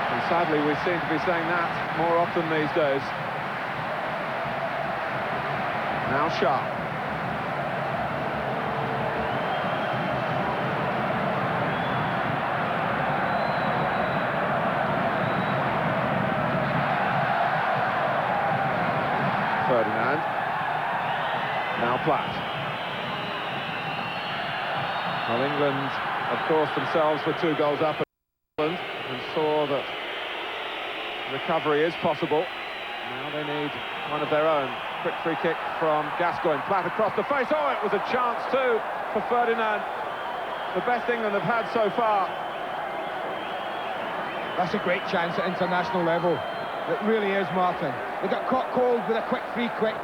And sadly, we seem to be saying that more often these days. Now Sharp. Ferdinand. Now Platt. Well, England, of course, themselves were 2 goals up at England and saw that recovery is possible. Now they need one of their own. Quick free kick from Gascoigne. Platt across the face. Oh, it was a chance too for Ferdinand. The best England have had so far. That's a great chance at international level. It really is, Martin. They got caught cold with a quick free kick,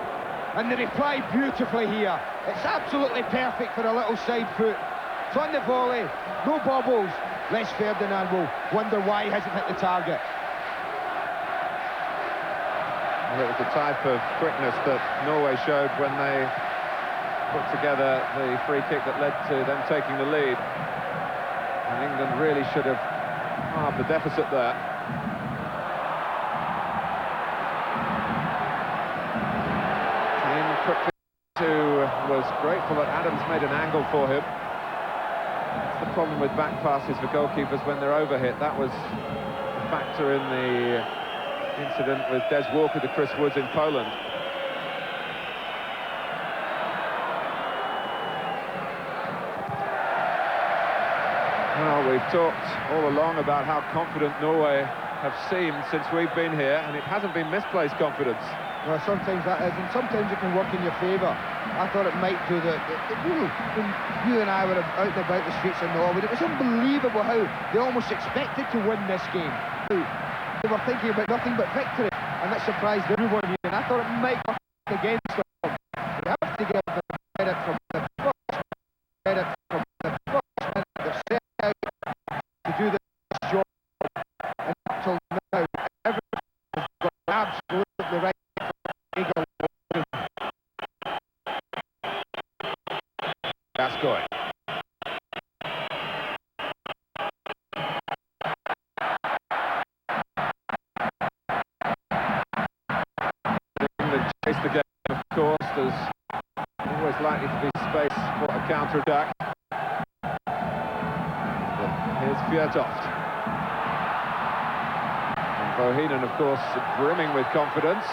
and they replied beautifully here. It's absolutely perfect for a little side foot. It's on the volley, no bobbles, Les Ferdinand will wonder why he hasn't hit the target. Well, it was the type of quickness that Norway showed when they put together the free kick that led to them taking the lead. And England really should have halved the deficit there. In quickly, who was grateful that Adams made an angle for him. That's the problem with back passes for goalkeepers when they're overhit. That was a factor in the incident with Des Walker to Chris Woods in Poland. Well, we've talked all along about how confident Norway have seemed since we've been here, and it hasn't been misplaced confidence. Well, sometimes that is, and sometimes it can work in your favour. I thought it might do when you and I were out and about the streets of Norway, it was unbelievable how they almost expected to win this game. They were thinking about nothing but victory, and that surprised everyone here, and I thought it might work against them. You have to give them credit from the first minute they've set out to do this job, and until now, everyone has got absolutely right. That's good. England chase the game, of course. There's always likely to be space for a counter-attack. Here's Fjørtoft. And Bohinen, of course, brimming with confidence.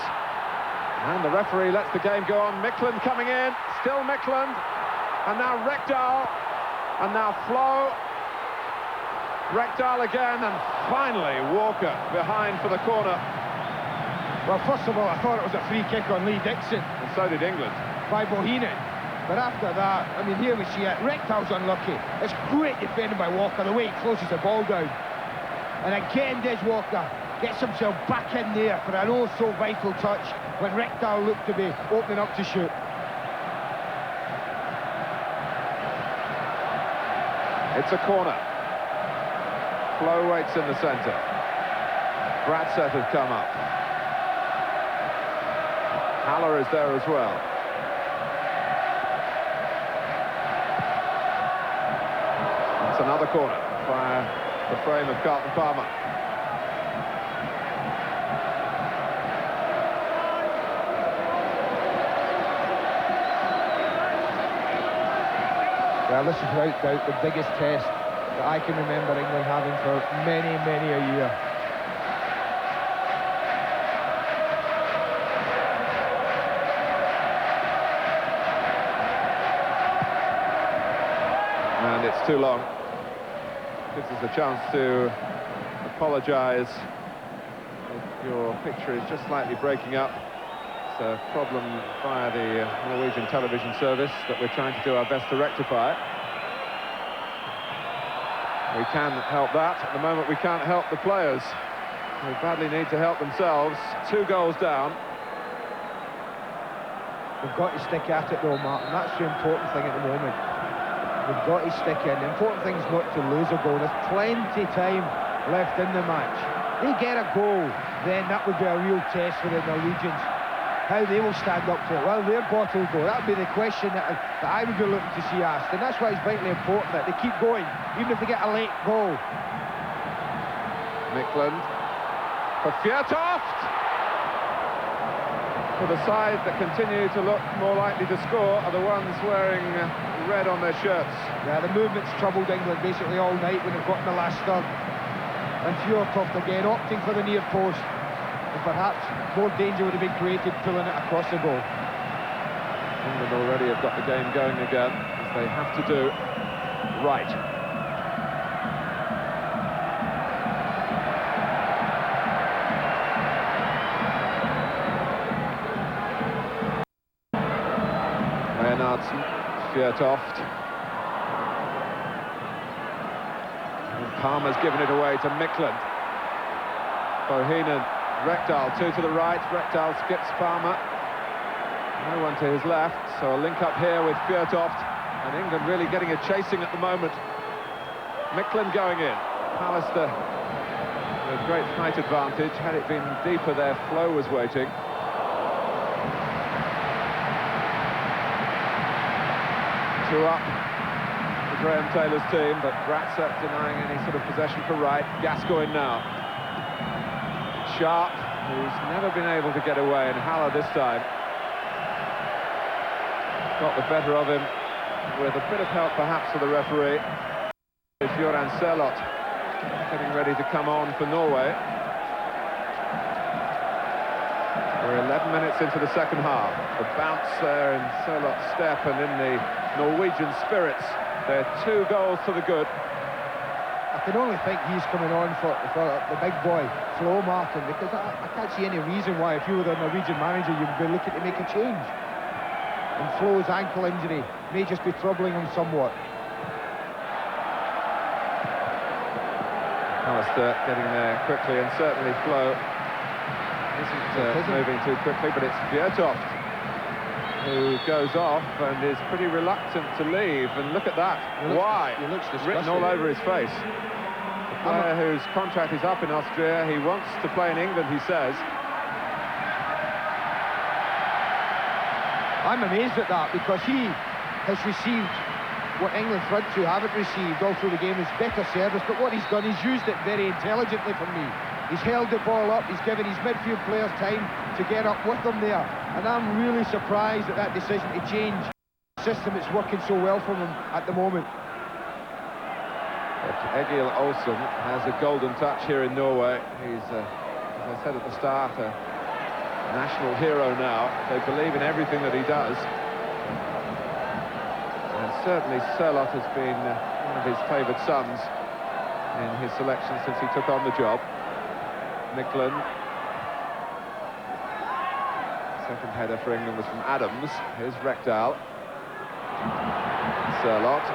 And the referee lets the game go on. Mikland coming in, still Mikland. And now Rekdal, and now Flo. Rekdal again, and finally Walker behind for the corner. Well, first of all, I thought it was a free kick on Lee Dixon. And so did England. By Bohinen. But after that, I mean, here we see it. Rekdal's unlucky. It's great defending by Walker, the way he closes the ball down. And again, Des Walker gets himself back in there for an oh-so vital touch when Rekdal looked to be opening up to shoot. It's a corner. Flo waits in the centre. Bradseth has come up. Haller is there as well. That's another corner by the frame of Carlton Palmer. Well, this is without doubt the biggest test that I can remember England having for many, many a year. And it's too long. Gives us a chance to apologise. Your picture is just slightly breaking up. It's a problem via the Norwegian television service that we're trying to do our best to rectify. We can help that. At the moment, we can't help the players. They badly need to help themselves. 2 goals down. We've got to stick at it though, Martin. That's the important thing at the moment. We've got to stick in. The important thing is not to lose a goal. There's plenty time left in the match. They get a goal, then that would be a real test for the Norwegians. How they will stand up to it. Well, their bottle go. That would be the question that I would be looking to see asked. And that's why it's vitally important that they keep going, even if they get a late goal. Mikland for Fjørtoft. For the side that continue to look more likely to score are the ones wearing red on their shirts. Yeah, the movement's troubled England basically all night when they've got in the last third. And Fjørtoft again opting for the near post. And perhaps more danger would have been created pulling it across the goal. England already have got the game going again, as they have to do. Right. Bernhardsen, Fjørtoft. And Palmer's given it away to Mikland. Bohinen. Rekdal, 2 to the right. Rekdal skips Palmer. No one to his left, so a link up here with Fjørtoft. And England really getting a chasing at the moment. Micklin going in. Pallister with great height advantage. Had it been deeper there, Flo was waiting. Two up for Graham Taylor's team, but Bratzer denying any sort of possession for right. Gascoigne now. Sharp, who's never been able to get away, and Haller this time got the better of him with a bit of help perhaps for the referee. Göran Sørloth getting ready to come on for Norway. We're 11 minutes into the second half. The bounce there in Sørloth's step and in the Norwegian spirits. They're 2 goals to the good. I can only think he's coming on for the big boy, Flo, Martin, because I can't see any reason why, if you were the Norwegian manager, you'd be looking to make a change. And Flo's ankle injury may just be troubling him somewhat. Pallister getting there quickly, and certainly Flo isn't moving too quickly, but it's Bjertoft who goes off and is pretty reluctant to leave, and look at that. Why? He looks written all over his face. The player whose contract is up in Austria, he wants to play in England, he says. I'm amazed at that, because he has received what England front two haven't received all through the game, is better service, but what he's done, he's used it very intelligently for me. He's held the ball up, he's given his midfield players time to get up with them there, and I'm really surprised at that decision to change the system. It's working so well for him at the moment. But Egil Olsen has a golden touch here in Norway. He's, as I said at the start, a national hero now. They believe in everything that he does. And certainly Sørloth has been one of his favoured sons in his selection since he took on the job. Micklin. Second header for England was from Adams. Here's Rekdal. Sørloth,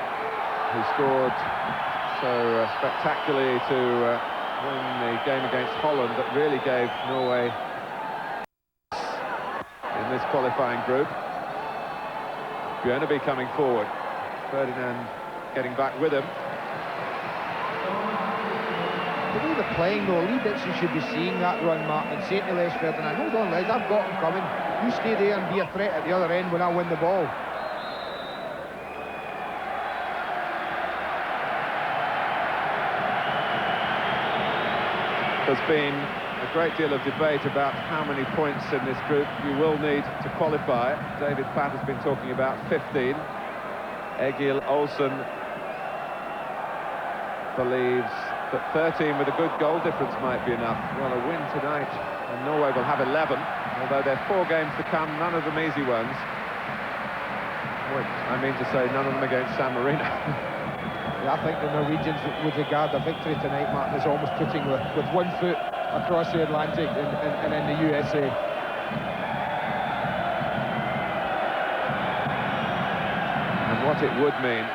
who scored so spectacularly to win the game against Holland that really gave Norway in this qualifying group. Bjørneby coming forward. Ferdinand getting back with him. The way they're playing though, Lee Dixon should be seeing that run, Martin, and saying to Les Ferdinand, hold on Les, I've got him coming. You stay there and be a threat at the other end when I win the ball. There's been a great deal of debate about how many points in this group you will need to qualify. David Platt has been talking about 15. Egil Olsen believes that 13 with a good goal difference might be enough. Well, a win tonight and Norway will have 11, although there are 4 games to come, none of them easy ones. I mean to say, none of them against San Marino. Yeah, I think the Norwegians would regard the victory tonight, Martin, as almost putting with 1 foot across the Atlantic and in the USA. And what it would mean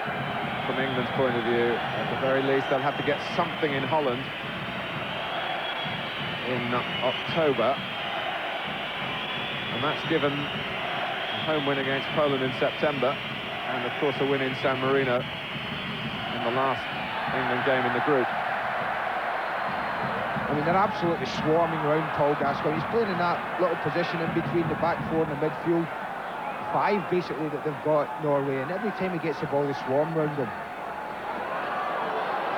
from England's point of view, at the very least they'll have to get something in Holland in October, and that's given a home win against Poland in September, and of course a win in San Marino in the last England game in the group. I mean, they're absolutely swarming around Paul Gascoigne. He's playing in that little position in between the back 4 and the midfield 5 basically that they've got, Norway, and every time he gets the ball they swarm round him.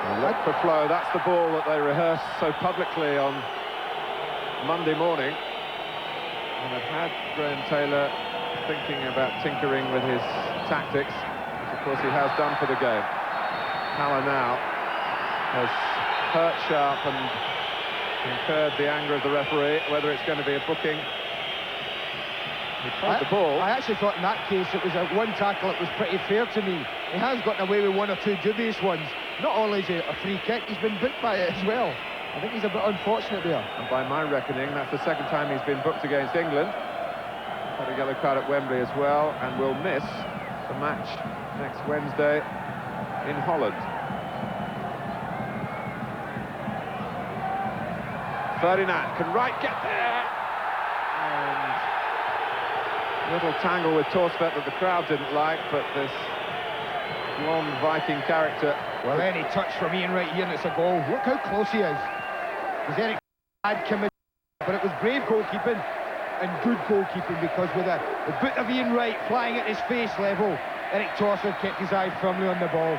Well, look for Flo, that's the ball that they rehearsed so publicly on Monday morning, and have had Graham Taylor thinking about tinkering with his tactics, which of course he has done for the game. Haller now has hurt Sharp and incurred the anger of the referee. Whether it's going to be a booking, he played the ball. I actually thought in that case it was a one tackle that was pretty fair to me. He has gotten away with 1 or 2 dubious ones. Not only is it a free kick, he's been booked by it as well. I think he's a bit unfortunate there. And by my reckoning, that's the second time he's been booked against England. Had a yellow card at Wembley as well, and will miss the match next Wednesday in Holland. Ferdinand can Wright get there? And little tangle with Torsvedt that the crowd didn't like, but this blonde Viking character Well, any touch from Ian right here, and it's a goal. Look how close he is. Because Eric had come in, but it was brave goalkeeping and good goalkeeping, because with the boot of Ian Wright flying at his face level, Eric Tosser kept his eye firmly on the ball.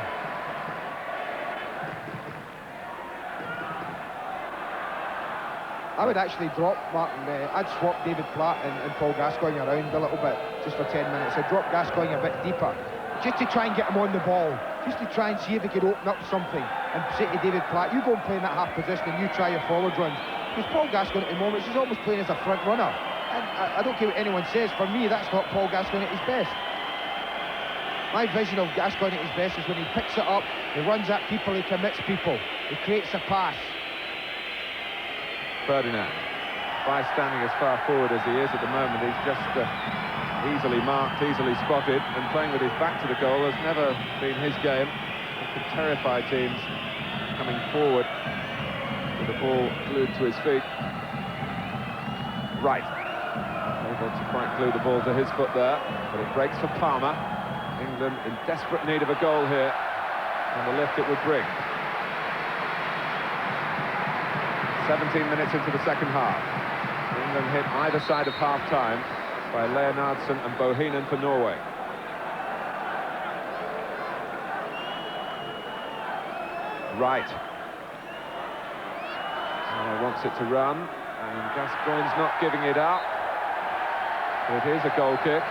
I would actually drop Martin. I'd swap David Platt and Paul Gascoigne around a little bit, just for 10 minutes. I'd drop Gascoigne a bit deeper, just to try and get him on the ball, just to try and see if he could open up something, and say to David Platt, you go and play in that half position and you try your forward runs. Because Paul Gascoigne at the moment, he's almost playing as a front runner. And I don't care what anyone says, for me that's not Paul Gascoigne at his best. My vision of Gascoigne at his best is when he picks it up, he runs at people, he commits people, he creates a pass. Ferdinand, by standing as far forward as he is at the moment, he's just easily marked, easily spotted, and playing with his back to the goal has never been his game. It can terrify teams coming forward with the ball glued to his feet. Right, able to quite glue the ball to his foot there, but it breaks for Palmer. England in desperate need of a goal here, and the lift it would bring. 17 minutes into the second half. England hit either side of half-time by Leonardsen and Bohinen for Norway. Right. Wants it to run, and Gascoigne's not giving it up. It is a goal kick.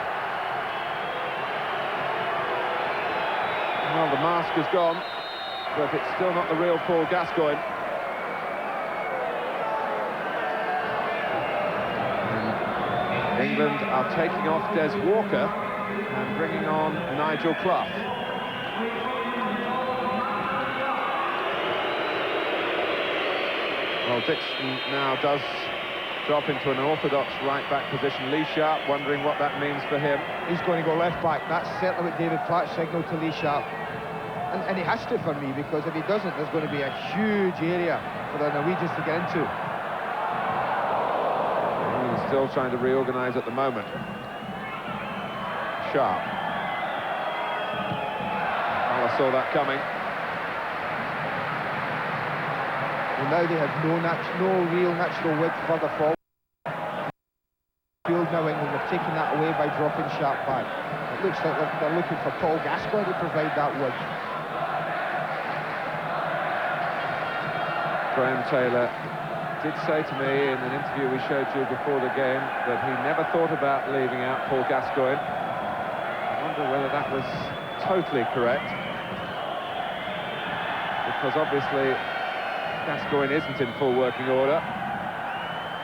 Well, the mask is gone, but it's still not the real Paul Gascoigne. England are taking off Des Walker and bringing on Nigel Clough. Well, Dixon now does drop into an orthodox right-back position. Lee Sharp wondering what that means for him. He's going to go left-back. That's certainly what David Platt signalled to Lee Sharp. And he has to, for me, because if he doesn't, there's going to be a huge area for the Norwegians to get into. He's still trying to reorganise at the moment. Sharp. Oh, I saw that coming. Well, now they have no real natural width further forward. Field now, England have taken that away by dropping Sharp back. It looks like they're looking for Paul Gascoigne to provide that width. Graham Taylor did say to me in an interview we showed you before the game that he never thought about leaving out Paul Gascoigne. I wonder whether that was totally correct, because obviously Gascoigne isn't in full working order,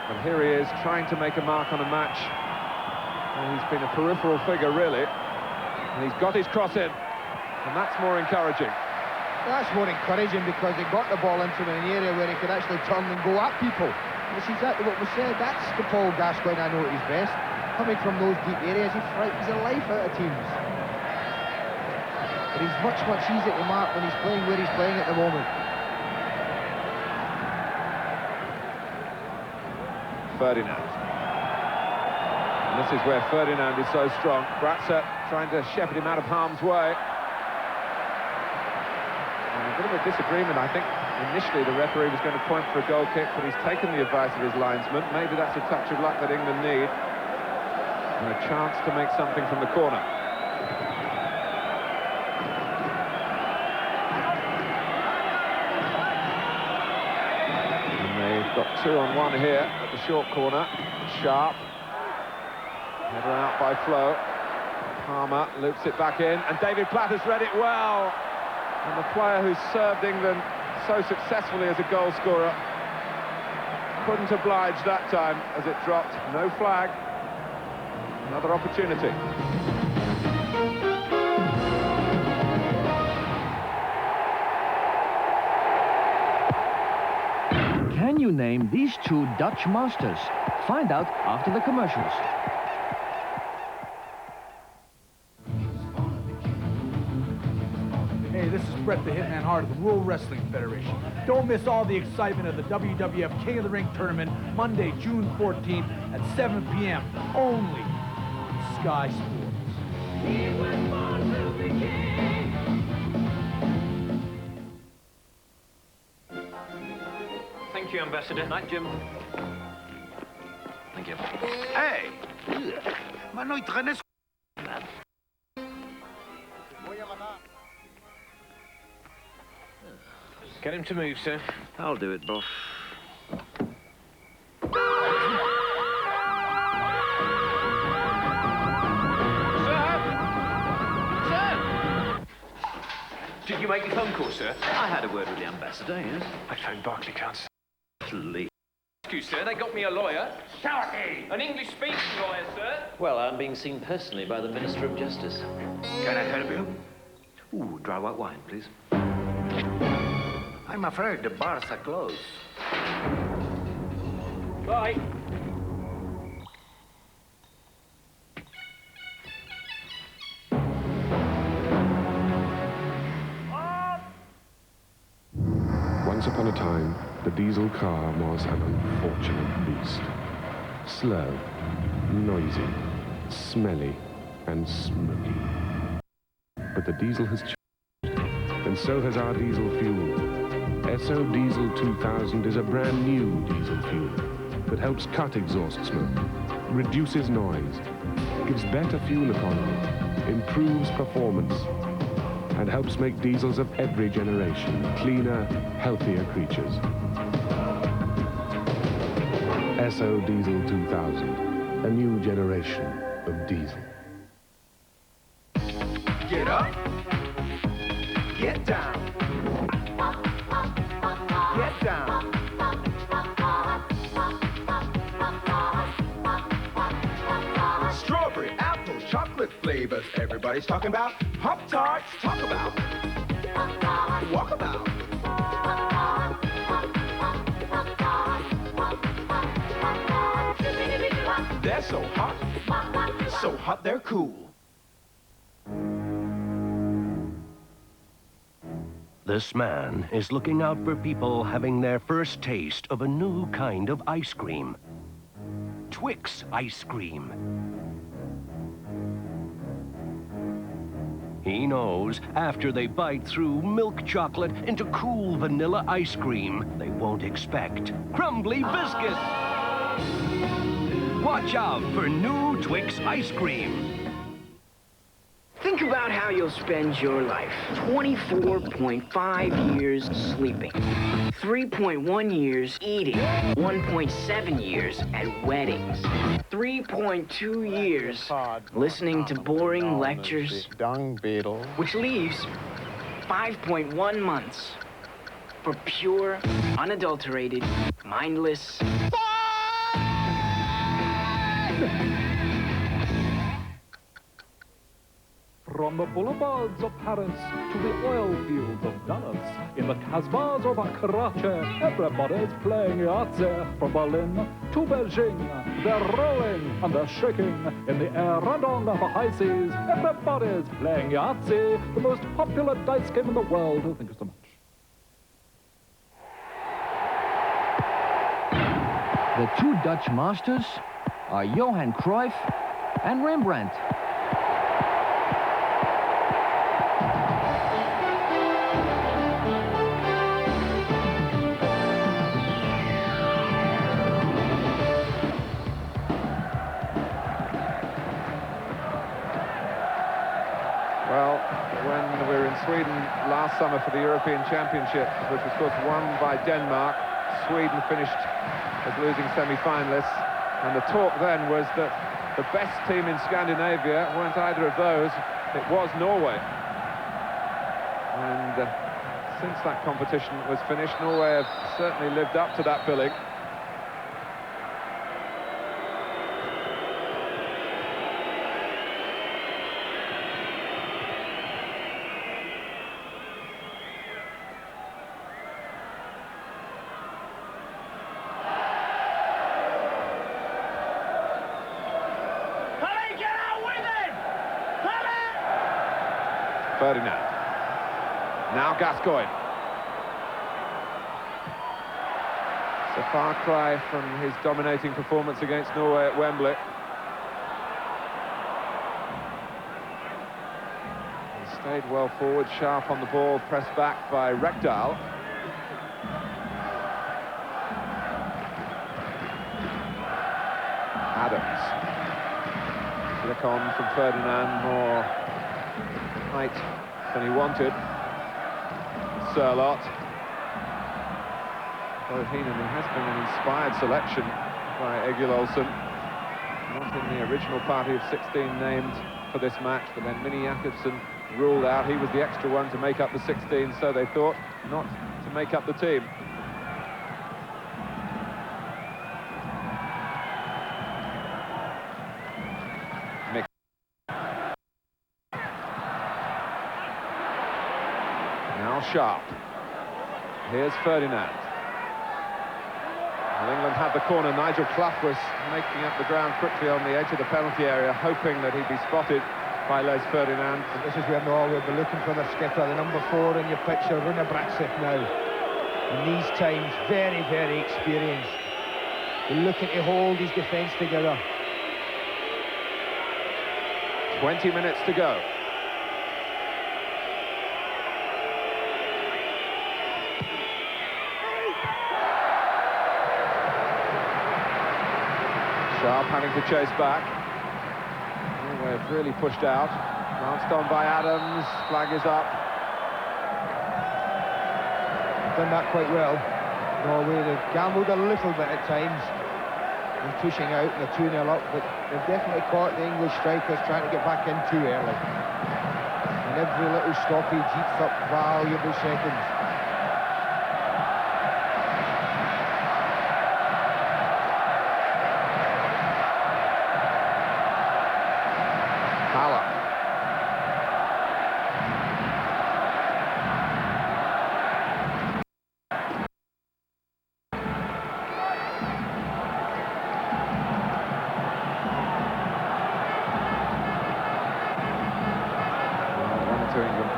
but here he is trying to make a mark on a match. And he's been a peripheral figure, really, and he's got his cross in, and that's more encouraging. That's more encouraging because he got the ball into an area where he could actually turn and go at people. That's exactly what was said. That's the Paul Gascoigne I know at his best. Coming from those deep areas, he frightens the life out of teams. But he's much, much easier to mark when he's playing where he's playing at the moment. Ferdinand. And this is where Ferdinand is so strong. Bratzer trying to shepherd him out of harm's way. A bit of a disagreement, I think. Initially the referee was going to point for a goal kick, but he's taken the advice of his linesman. Maybe that's a touch of luck that England need, and a chance to make something from the corner. And they've got 2-on-1 here at the short corner. Sharp, header out by Flo. Palmer loops it back in, and David Platt has read it well. And the player who's served England so successfully as a goal scorer couldn't oblige that time as it dropped. No flag. Another opportunity. Can you name these two Dutch masters? Find out after the commercials. Hey, this is Bret the Hitman Hart of the World Wrestling Federation. Don't miss all the excitement of the WWF King of the Ring tournament Monday, June 14th at 7 p.m. only on Sky Sports. Thank you, Ambassador. Night, Jim. Thank you. Hey! Ma nooit traîner. Get him to move, sir. I'll do it, boss. Did you make your phone call, sir? I had a word with the ambassador, yes. I phoned Barclay Council. Please. Excuse, sir, they got me a lawyer. Shouty! An English-speaking lawyer, sir. Well, I'm being seen personally by the Minister of Justice. Can I help you? Ooh, dry white wine, please. I'm afraid the bars are closed. Bye. Once upon a time, the diesel car was an unfortunate beast. Slow, noisy, smelly, and smoky. But the diesel has changed, and so has our diesel fuel. SO Diesel 2000 is a brand new diesel fuel that helps cut exhaust smoke, reduces noise, gives better fuel economy, improves performance, and helps make diesels of every generation cleaner, healthier creatures. SO Diesel 2000, a new generation of diesel. Get up. Get down. Get down. Strawberry, apple, chocolate flavors. Everybody's talking about Pop-Tarts. Talk about. Walk about. They're so hot they're cool. This man is looking out for people having their first taste of a new kind of ice cream. Twix ice cream. He knows after they bite through milk chocolate into cool vanilla ice cream, they won't expect crumbly biscuits. Watch out for new Twix ice cream. Think about how you'll spend your life. 24.5 years sleeping, 3.1 years eating, 1.7 years at weddings, 3.2 years listening to boring lectures, which leaves 5.1 months for pure, unadulterated, mindless... From the boulevards of Paris to the oil fields of Dallas, in the Casbahs of Akrache, everybody's playing Yahtzee. From Berlin to Beijing, they're rolling and they're shaking. In the air and on the high seas, everybody's playing Yahtzee, the most popular dice game in the world. Thank you so much. The two Dutch masters are Johan Cruyff and Rembrandt. Well, when we were in Sweden last summer for the European Championship, which was, of course, won by Denmark, Sweden finished as losing semi-finalists, and the talk then was that the best team in Scandinavia weren't either of those, it was Norway. And since that competition was finished, Norway have certainly lived up to that billing. Ferdinand. Now Gascoigne. It's a far cry from his dominating performance against Norway at Wembley. He stayed well forward, sharp on the ball, pressed back by Rekdal. Adams. Flick on from Ferdinand, more height than he wanted. Sørloth. Both Heenan, he has been an inspired selection by Egil Olsen. Not in the original party of 16 named for this match, but then Minnie Jakobsen ruled out. He was the extra one to make up the 16, so they thought not to make up the team. Now Sharp. Here's Ferdinand. Well, England had the corner. Nigel Clough was making up the ground quickly on the edge of the penalty area, hoping that he'd be spotted by Les Ferdinand. This is where Norway will be looking for their skipper, the number 4 in your picture, Rune Bratseth now. In these times, very, very experienced. He's looking to hold his defence together. 20 minutes to go. Sharp having to chase back. Norway have really pushed out. Glanced on by Adams. Flag is up. Done that quite well. Norway, they've gambled a little bit at times in pushing out, and they're 2-0 up, but they've definitely caught the English strikers trying to get back in too early. And every little stoppage eats up valuable seconds.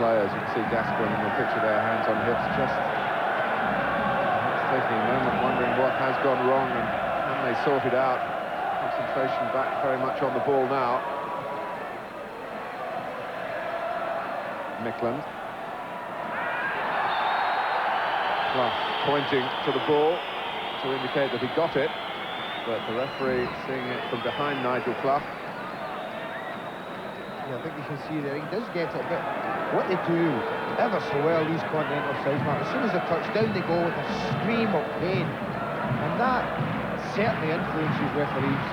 Players, you can see Gascoigne in the picture there, hands on hips, just taking a moment, wondering what has gone wrong, and when they sort it out, concentration back very much on the ball now. Mikland. Clough pointing to the ball to indicate that he got it, but the referee seeing it from behind Nigel Clough. Yeah, I think you can see there, he does get it, but what they do ever so well, these continental sidemen, as soon as they touch down, they go with a scream of pain, and that certainly influences referees.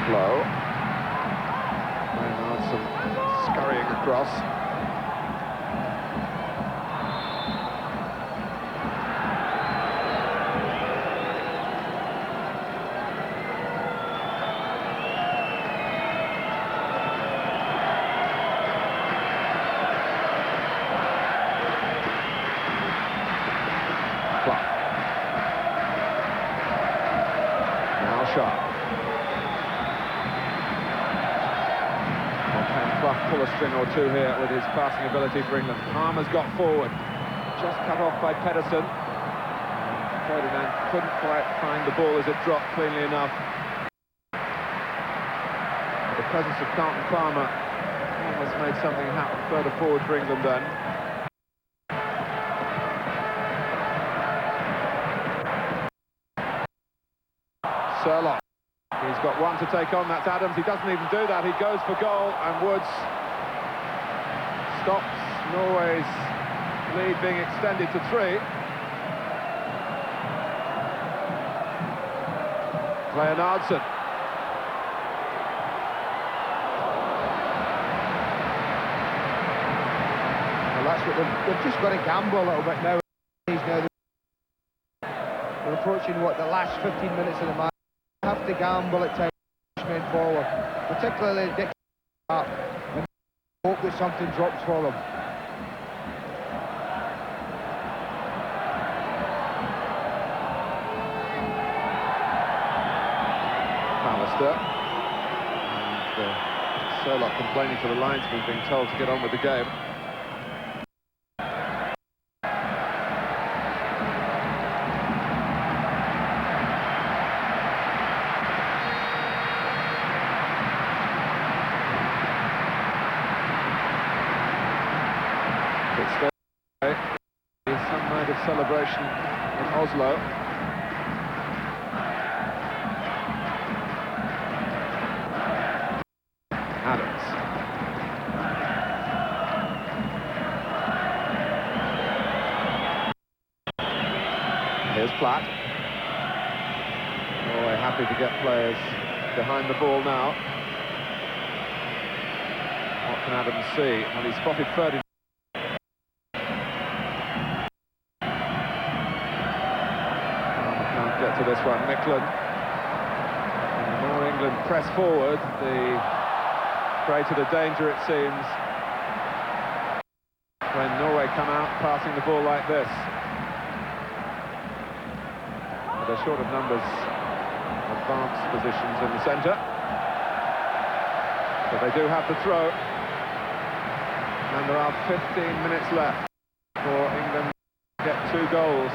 Slow. And now some scurrying across. Sharp. Well, can Clough pull a string or two here with his passing ability for England? Palmer's got forward, just cut off by Pedersen. Ferdinand couldn't quite find the ball as it dropped cleanly enough. The presence of Carlton Palmer almost made something happen further forward for England then. Sørloth. He's got one to take on, that's Adams. He doesn't even do that, he goes for goal, and Woods stops Norway's lead being extended to 3. Leonardson. Well, that's what they've just got to gamble a little bit now. We're approaching, what, the last 15 minutes of the match. Have to gamble at times, push men forward, particularly Dick up, and hope that something drops for them. Pallister, and Sørloth complaining to the linesman, being told to get on with the game. Some might have celebration in Oslo. Adams. Here's Platt. Norway happy to get players behind the ball now. What can Adams see? Well, he spotted Ferdinand. Can't get to this one. Micklin. And the more England press forward, the greater the danger, it seems, when Norway come out passing the ball like this. But they're short of numbers, advanced positions in the centre. But they do have the throw. And there are 15 minutes left for England to get 2 goals.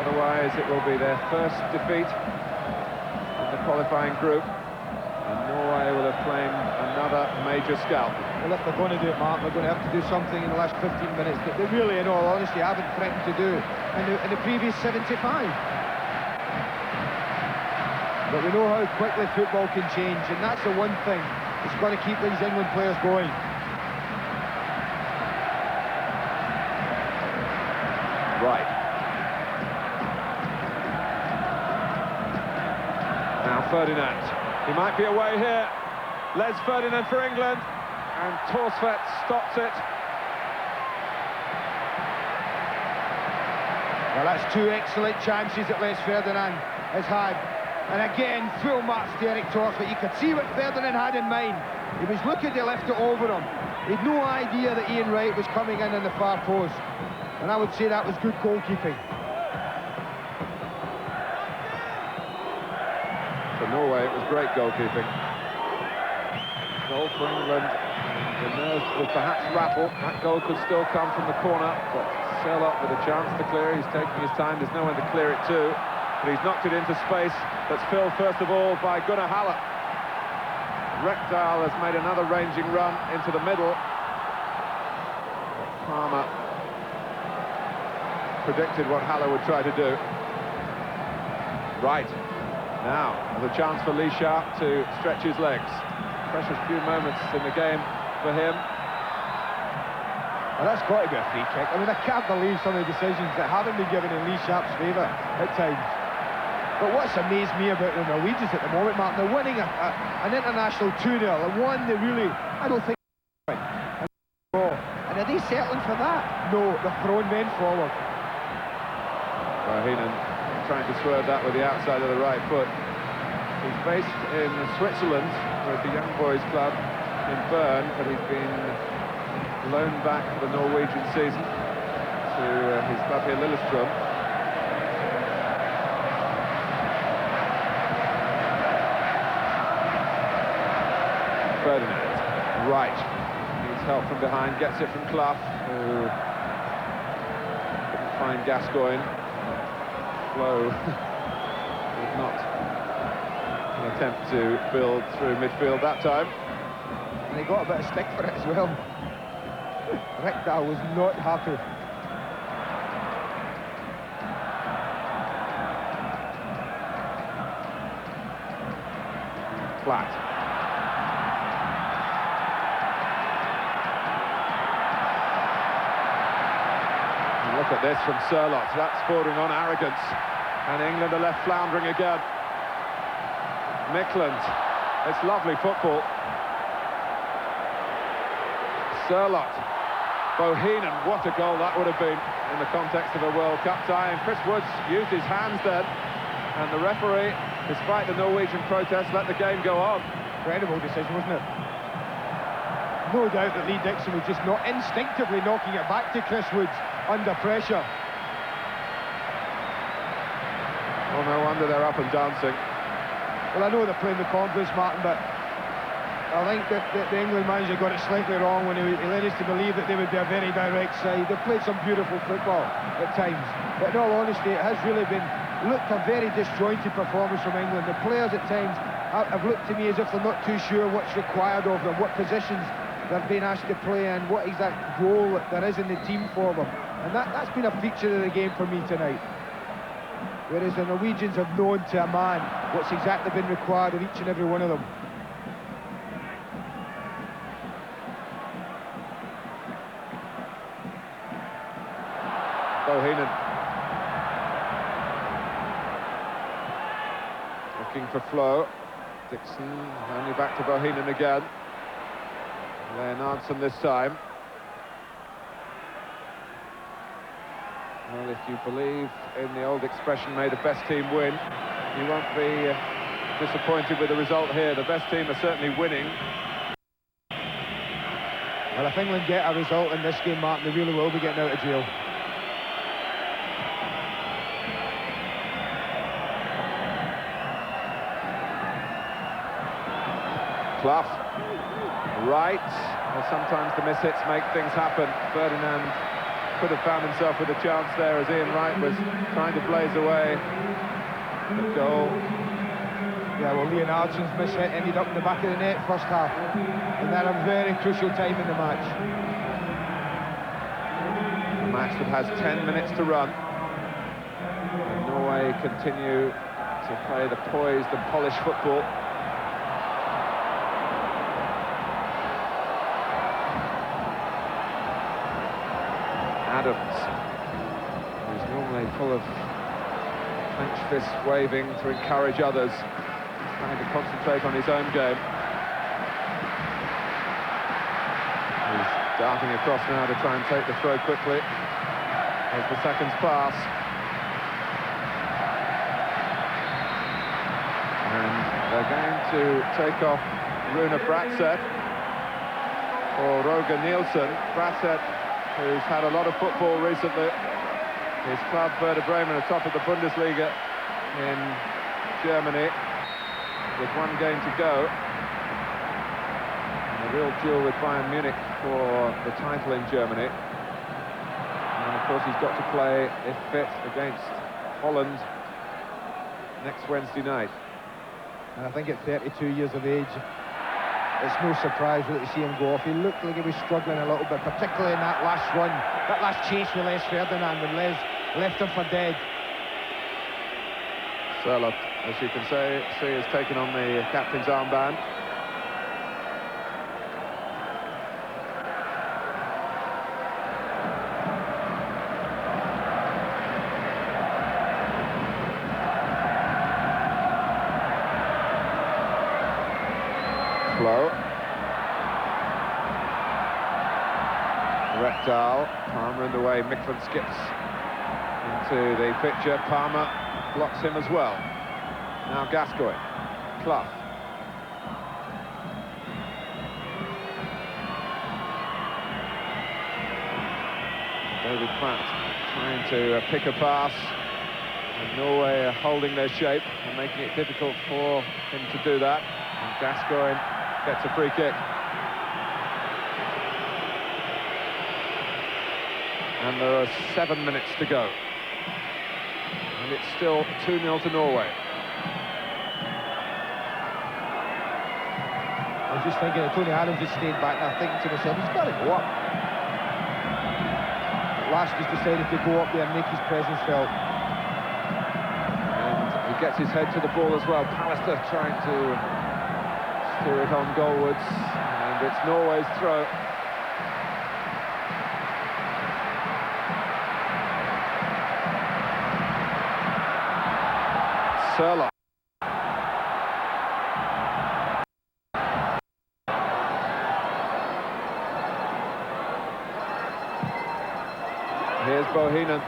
Otherwise, it will be their first defeat in the qualifying group. And Norway will have claimed another major scalp. Well, if they're going to do it, Mark, they're going to have to do something in the last 15 minutes that they really, in all honesty, haven't threatened to do in the previous 75. But we know how quickly football can change, and that's the one thing that's got to keep these England players going. Right. Now Ferdinand. He might be away here. Les Ferdinand for England. And Torsvedt stops it. Well, that's 2 excellent chances that Les Ferdinand has had. And again, full marks to Eric Torsvedt. You could see what Ferdinand had in mind. He was looking to lift it over him. He had no idea that Ian Wright was coming in on the far post. And I would say that was good goalkeeping. For Norway, it was great goalkeeping. Goal for England. The nerves will perhaps rattle. That goal could still come from the corner, but Selot with a chance to clear. He's taking his time. There's no one to clear it to. But he's knocked it into space. That's filled, first of all, by Gunnar Halle. Rekdal has made another ranging run into the middle. Palmer predicted what Halle would try to do. Right. Now, there's a chance for Lee Sharp to stretch his legs. Precious few moments in the game for him. Well, that's got to be a free kick. I mean, I can't believe some of the decisions that haven't been given in Lee Sharp's favour at times. But what's amazed me about the Norwegians at the moment, Mark, they're winning an international 2-0, and one they really, I don't think, and are they settling for that? No, they're throwing men forward. Heenan trying to swerve that with the outside of the right foot. He's based in Switzerland with the young boys club in Bern, but he's been loaned back for the Norwegian season to his club here, Lillestrøm. Ferdinand, right, needs help from behind, gets it from Clough, who couldn't find Gascoigne. Flo did not attempt to build through midfield that time. And he got a bit of stick for it as well. Rekdal was not happy. Platt. Look at this from Selot. That's bordering on arrogance. And England are left floundering again. Micklin. It's lovely football. Selot. Bohinen. What a goal that would have been in the context of a World Cup tie. And Chris Woods used his hands then. And the referee, despite the Norwegian protest, let the game go on. Incredible decision, wasn't it? No doubt that Lee Dixon was just not instinctively knocking it back to Chris Woods under pressure. Well, no wonder they're up and dancing. Well, I know they're playing the conference, Martin, but I think that the England manager got it slightly wrong when he led us to believe that they would be a very direct side. They've played some beautiful football at times, but in all honesty, it has really looked a very disjointed performance from England. The players at times have looked to me as if they're not too sure what's required of them, what positions they're being asked to play and what exact role there is in the team for them. And that's been a feature of the game for me tonight. Whereas the Norwegians have known to a man what's exactly been required of each and every one of them. Bohinen. Looking for flow. Dixon only back to Bohinen again. Leonardson this time. Well, if you believe in the old expression, may the best team win, you won't be disappointed with the result here. The best team are certainly winning. Well, if England get a result in this game, Martin, they really will be getting out of jail. Clough, right. Well, sometimes the mishits make things happen. Ferdinand could have found himself with a chance there as Ian Wright was trying to blaze away the goal. Yeah, well, Leonardson's mishit ended up in the back of the net first half, and at a very crucial time in the match. A match that has 10 minutes to run. And Norway continue to play the poised and polished football. Adams, who's normally full of clenched fists waving to encourage others, trying to concentrate on his own game. He's darting across now to try and take the throw quickly as the seconds pass. And they're going to take off Rune Bratseth or Roger Nielsen. Bratseth, who's had a lot of football recently. His club, Werder Bremen, are top of the Bundesliga in Germany with one game to go. And a real duel with Bayern Munich for the title in Germany. And of course he's got to play, if fit, against Holland next Wednesday night. And I think at 32 years of age, it's no surprise really to see him go off. He looked like he was struggling a little bit, particularly in that last run, that last chase with Les Ferdinand, when Les left him for dead. Sörloth, as you can see, has taken on the captain's armband. Flow. Reptile, Palmer in the way, Mickland skips into the picture, Palmer blocks him as well. Now Gascoigne, Clough. David Platt trying to pick a pass, and Norway are holding their shape and making it difficult for him to do that. And Gascoigne gets a free kick. And there are 7 minutes to go. And it's still 2-0 to Norway. I was just thinking that Tony Adams just stayed back, and I'm thinking to myself, he's got to go up. At last he's decided to go up there and make his presence felt. And he gets his head to the ball as well. Pallister trying to steer it on goalwards, and it's Norway's throw. Sörloth. Here's Bohinen.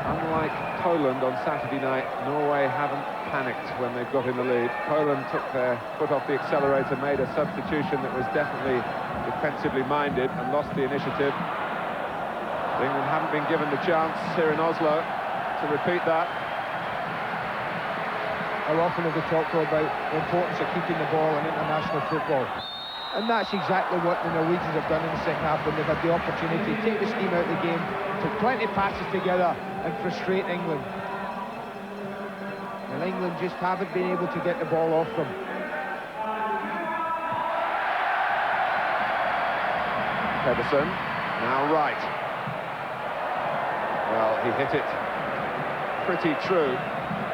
Unlike Poland on Saturday night, Norway haven't panicked when they've got in the lead. Poland took their foot off the accelerator, made a substitution that was definitely defensively minded and lost the initiative. England haven't been given the chance here in Oslo to repeat that. How often have we talked about the importance of keeping the ball in international football? And that's exactly what the Norwegians have done in the second half when they've had the opportunity to take the steam out of the game, to plenty passes together and frustrate England. And England just haven't been able to get the ball off them. Pedersen, now right. Well, he hit it pretty true.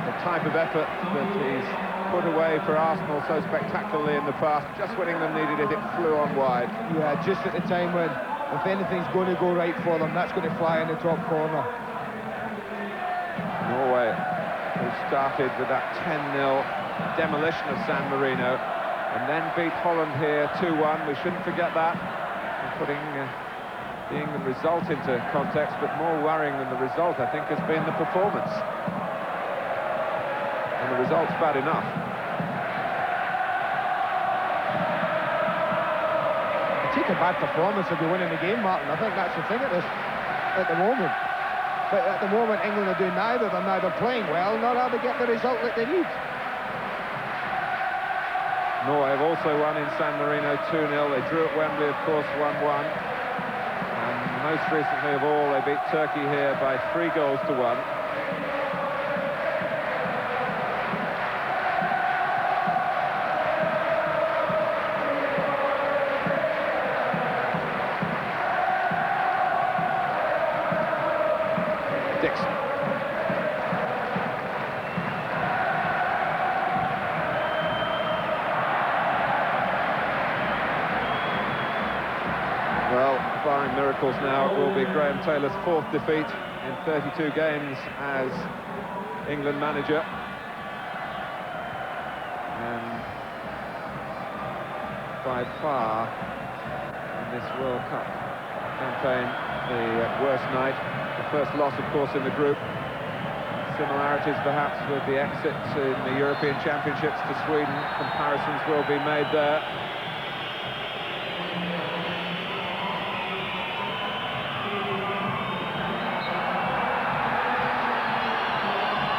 The type of effort that he's put away for Arsenal so spectacularly in the past, just when England needed it, it flew on wide. Yeah, just at the time when, if anything's going to go right for them, that's going to fly in the top corner. Norway, who started with that 10-0 demolition of San Marino, and then beat Holland here 2-1. We shouldn't forget that. And putting the England result into context, but more worrying than the result, I think, has been the performance. And the result's bad enough. Take a bad performance if you're winning the game, Martin. I think that's the thing at the moment. But at the moment, England are doing neither. They're neither playing well, nor are they getting the result that they need. Norway have also won in San Marino 2-0. They drew at Wembley, of course, 1-1. And most recently of all, they beat Turkey here by 3-1. Dixon. Well, barring miracles now, it will be Graham Taylor's 4th defeat in 32 games as England manager. And by far, in this World Cup campaign, the worst night. The first loss, of course, in the group. Similarities, perhaps, with the exit in the European Championships to Sweden. Comparisons will be made there.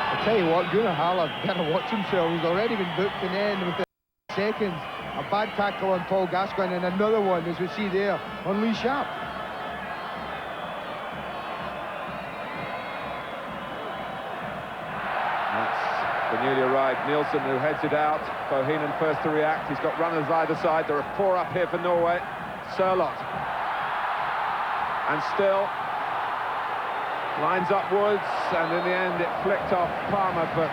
I tell you what, Gunnar Haller better watch himself. He's already been booked in the end within seconds. A bad tackle on Paul Gascoigne, and another one, as we see there, on Lee Sharp. The newly arrived Nielsen, who heads it out. Bohinen first to react. He's got runners either side. There are 4 up here for Norway. Sørloth. And still lines upwards, and in the end it flicked off Palmer, but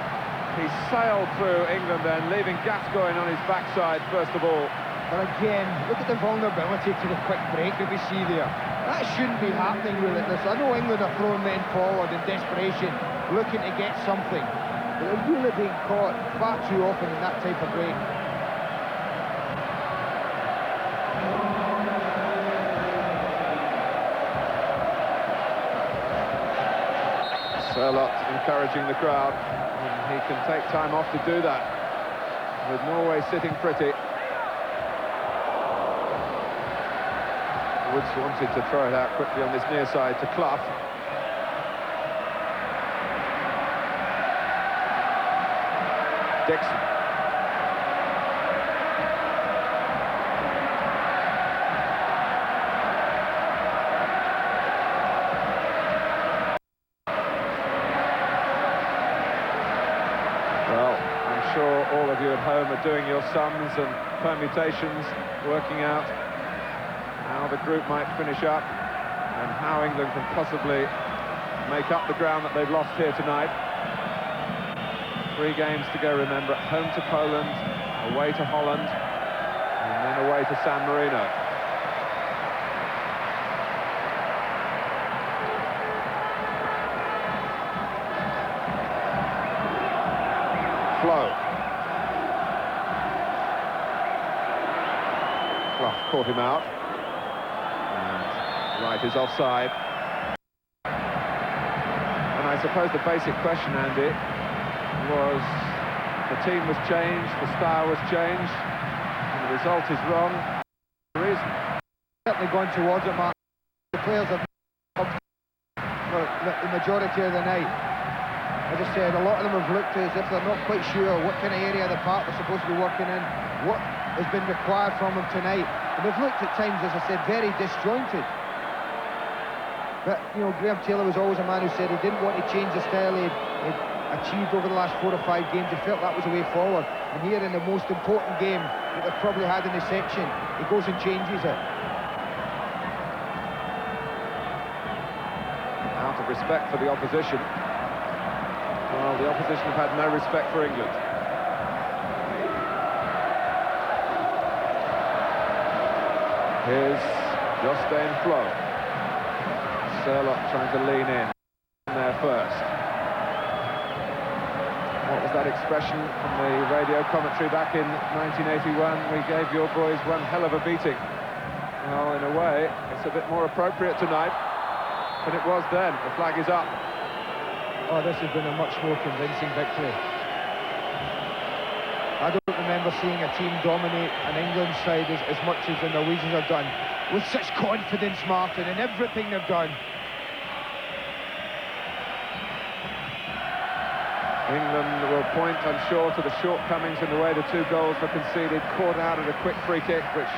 he sailed through England then, leaving Gascoigne on his backside first of all. But again, look at the vulnerability to the quick break that we see there. That shouldn't be happening really. I know England are throwing men forward in desperation, looking to get something. But they're really being caught far too often in that type of break. Sørloth encouraging the crowd, and he can take time off to do that, with Norway sitting pretty. Woods wanted to throw it out quickly on this near side to Clough. Dixon. Well, I'm sure all of you at home are doing your sums and permutations, working out how the group might finish up and how England can possibly make up the ground that they've lost here tonight. 3 games to go, remember, at home to Poland, away to Holland, and then away to San Marino. Flo. Clough caught him out. And right is offside. And I suppose the basic question, Andy, was the team was changed, the style was changed, and the result is wrong. The reason Certainly gone towards it, Mark. The players have for the majority of the night. As I said, a lot of them have looked as if they're not quite sure what kind of area of the park they're supposed to be working in, what has been required from them tonight. And they've looked at times, as I said, very disjointed. But, you know, Graham Taylor was always a man who said he didn't want to change the style he'd achieved over the last 4 or 5 games. He felt that was the way forward. And here in the most important game that they've probably had in the section, he goes and changes it. out of respect for the opposition. Well, the opposition have had no respect for England. Here's Jostein Flo. Surlock trying to lean in there first. What was that expression from the radio commentary back in 1981? We gave your boys one hell of a beating. Well, in a way, it's a bit more appropriate tonight than it was then. The flag is up. Oh, this has been a much more convincing victory. I don't remember seeing a team dominate an England side as much as the Norwegians have done, with such confidence, Martin, in everything they've done. England will point, I'm sure, to the shortcomings in the way the 2 goals were conceded, caught out at a quick free kick, which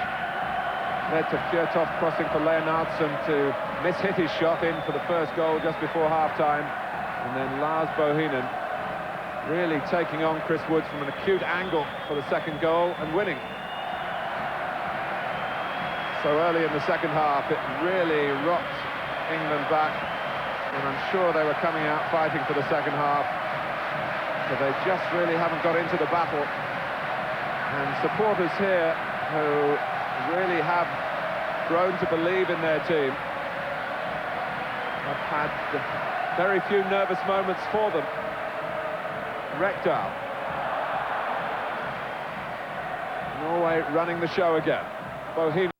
led to Fjørtoft crossing for Leonardsen to miss-hit his shot in for the first goal just before half-time. And then Lars Bohinen really taking on Chris Woods from an acute angle for the second goal and winning. So early in the second half, it really rocked England back, and I'm sure they were coming out fighting for the second half, but they just really haven't got into the battle. And supporters here who really have grown to believe in their team have had very few nervous moments for them. Rekdal. Norway running the show again. Bohinen.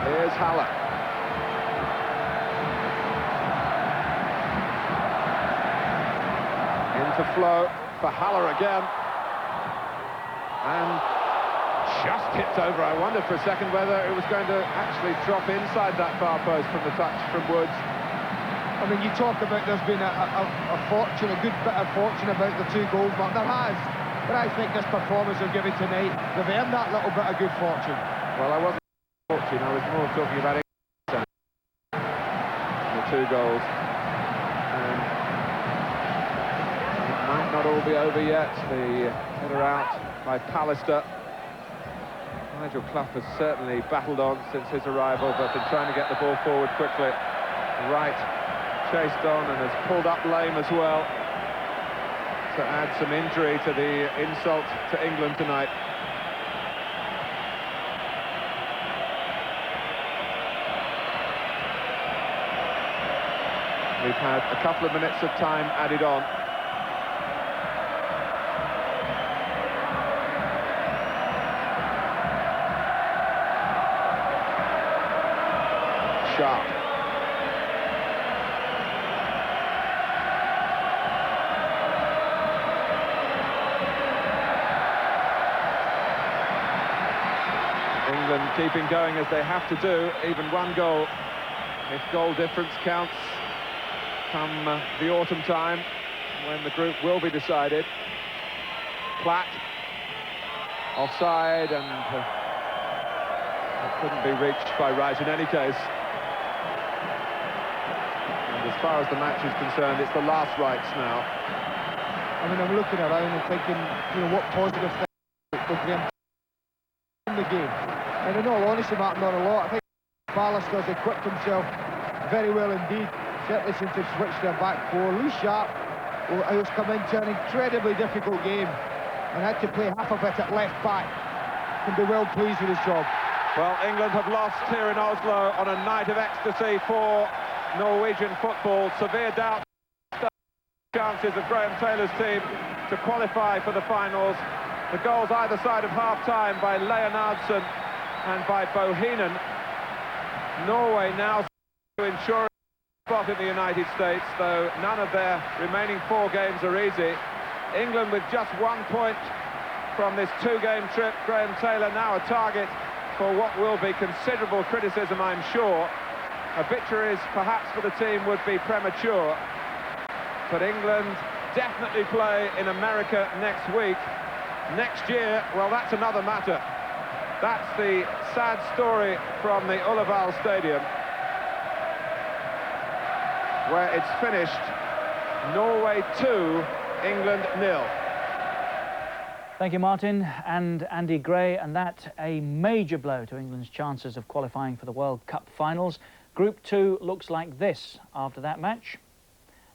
Here's Haller. Into flow for Haller again. And just hipped over. I wondered for a second whether it was going to actually drop inside that far post from the touch from Woods. I mean, you talk about there's been a fortune, a good bit of fortune about the 2 goals, but there has. But I think this performance they've given tonight, they've earned that little bit of good fortune. Well, I wasn't fortune, I was more talking about the 2 goals. And it might not all be over yet. The header out by Pallister. Nigel Clough has certainly battled on since his arrival, but been trying to get the ball forward quickly. Wright chased on and has pulled up lame as well, to add some injury to the insult to England tonight. We've had a couple of minutes of time added on. Sharp. England keeping going as they have to do, even 1 goal, if goal difference counts, come the autumn time, when the group will be decided. Platt, offside, and couldn't be reached by Wright in any case. And as far as the match is concerned, it's the last rights now. I mean, I'm looking around and thinking, you know, what positive things will bring in the game. And in all honesty, Martin, not a lot. I think Pallister's equipped himself very well indeed, certainly since they've switched their back 4. Lee Sharp has come into an incredibly difficult game and had to play half of it at left back. Can be well pleased with his job. Well, England have lost here in Oslo on a night of ecstasy for Norwegian football. Severe doubt chances of Graham Taylor's team to qualify for the finals. The goals either side of half-time by Leonardsen and by Bohinen. Norway now to ensure a spot in the United States, though none of their remaining 4 games are easy. England with just 1 point from this 2-game trip. Graham Taylor now a target for what will be considerable criticism, I'm sure. Obituaries, perhaps, for the team would be premature. But England definitely play in America next week. Next year, well, that's another matter. That's the sad story from the Ullevål Stadium, where it's finished Norway 2, England 0. Thank you, Martin and Andy Gray, and that a major blow to England's chances of qualifying for the World Cup finals. Group 2 looks like this after that match.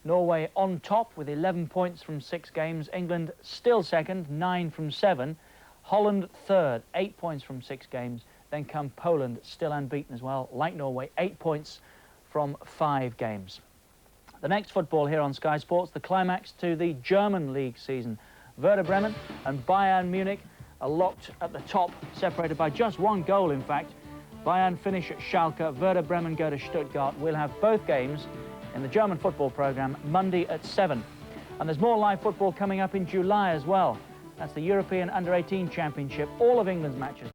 Norway on top with 11 points from 6 games. England still second, 9 from 7. Holland third, 8 points from 6 games. Then come Poland, still unbeaten as well, like Norway, 8 points from 5 games. The next football here on Sky Sports, the climax to the German league season. Werder Bremen and Bayern Munich are locked at the top, separated by just 1 goal, in fact. Bayern finish at Schalke, Werder Bremen go to Stuttgart. We'll have both games in the German football programme Monday at 7. And there's more live football coming up in July as well. That's the European Under-18 Championship. All of England's matches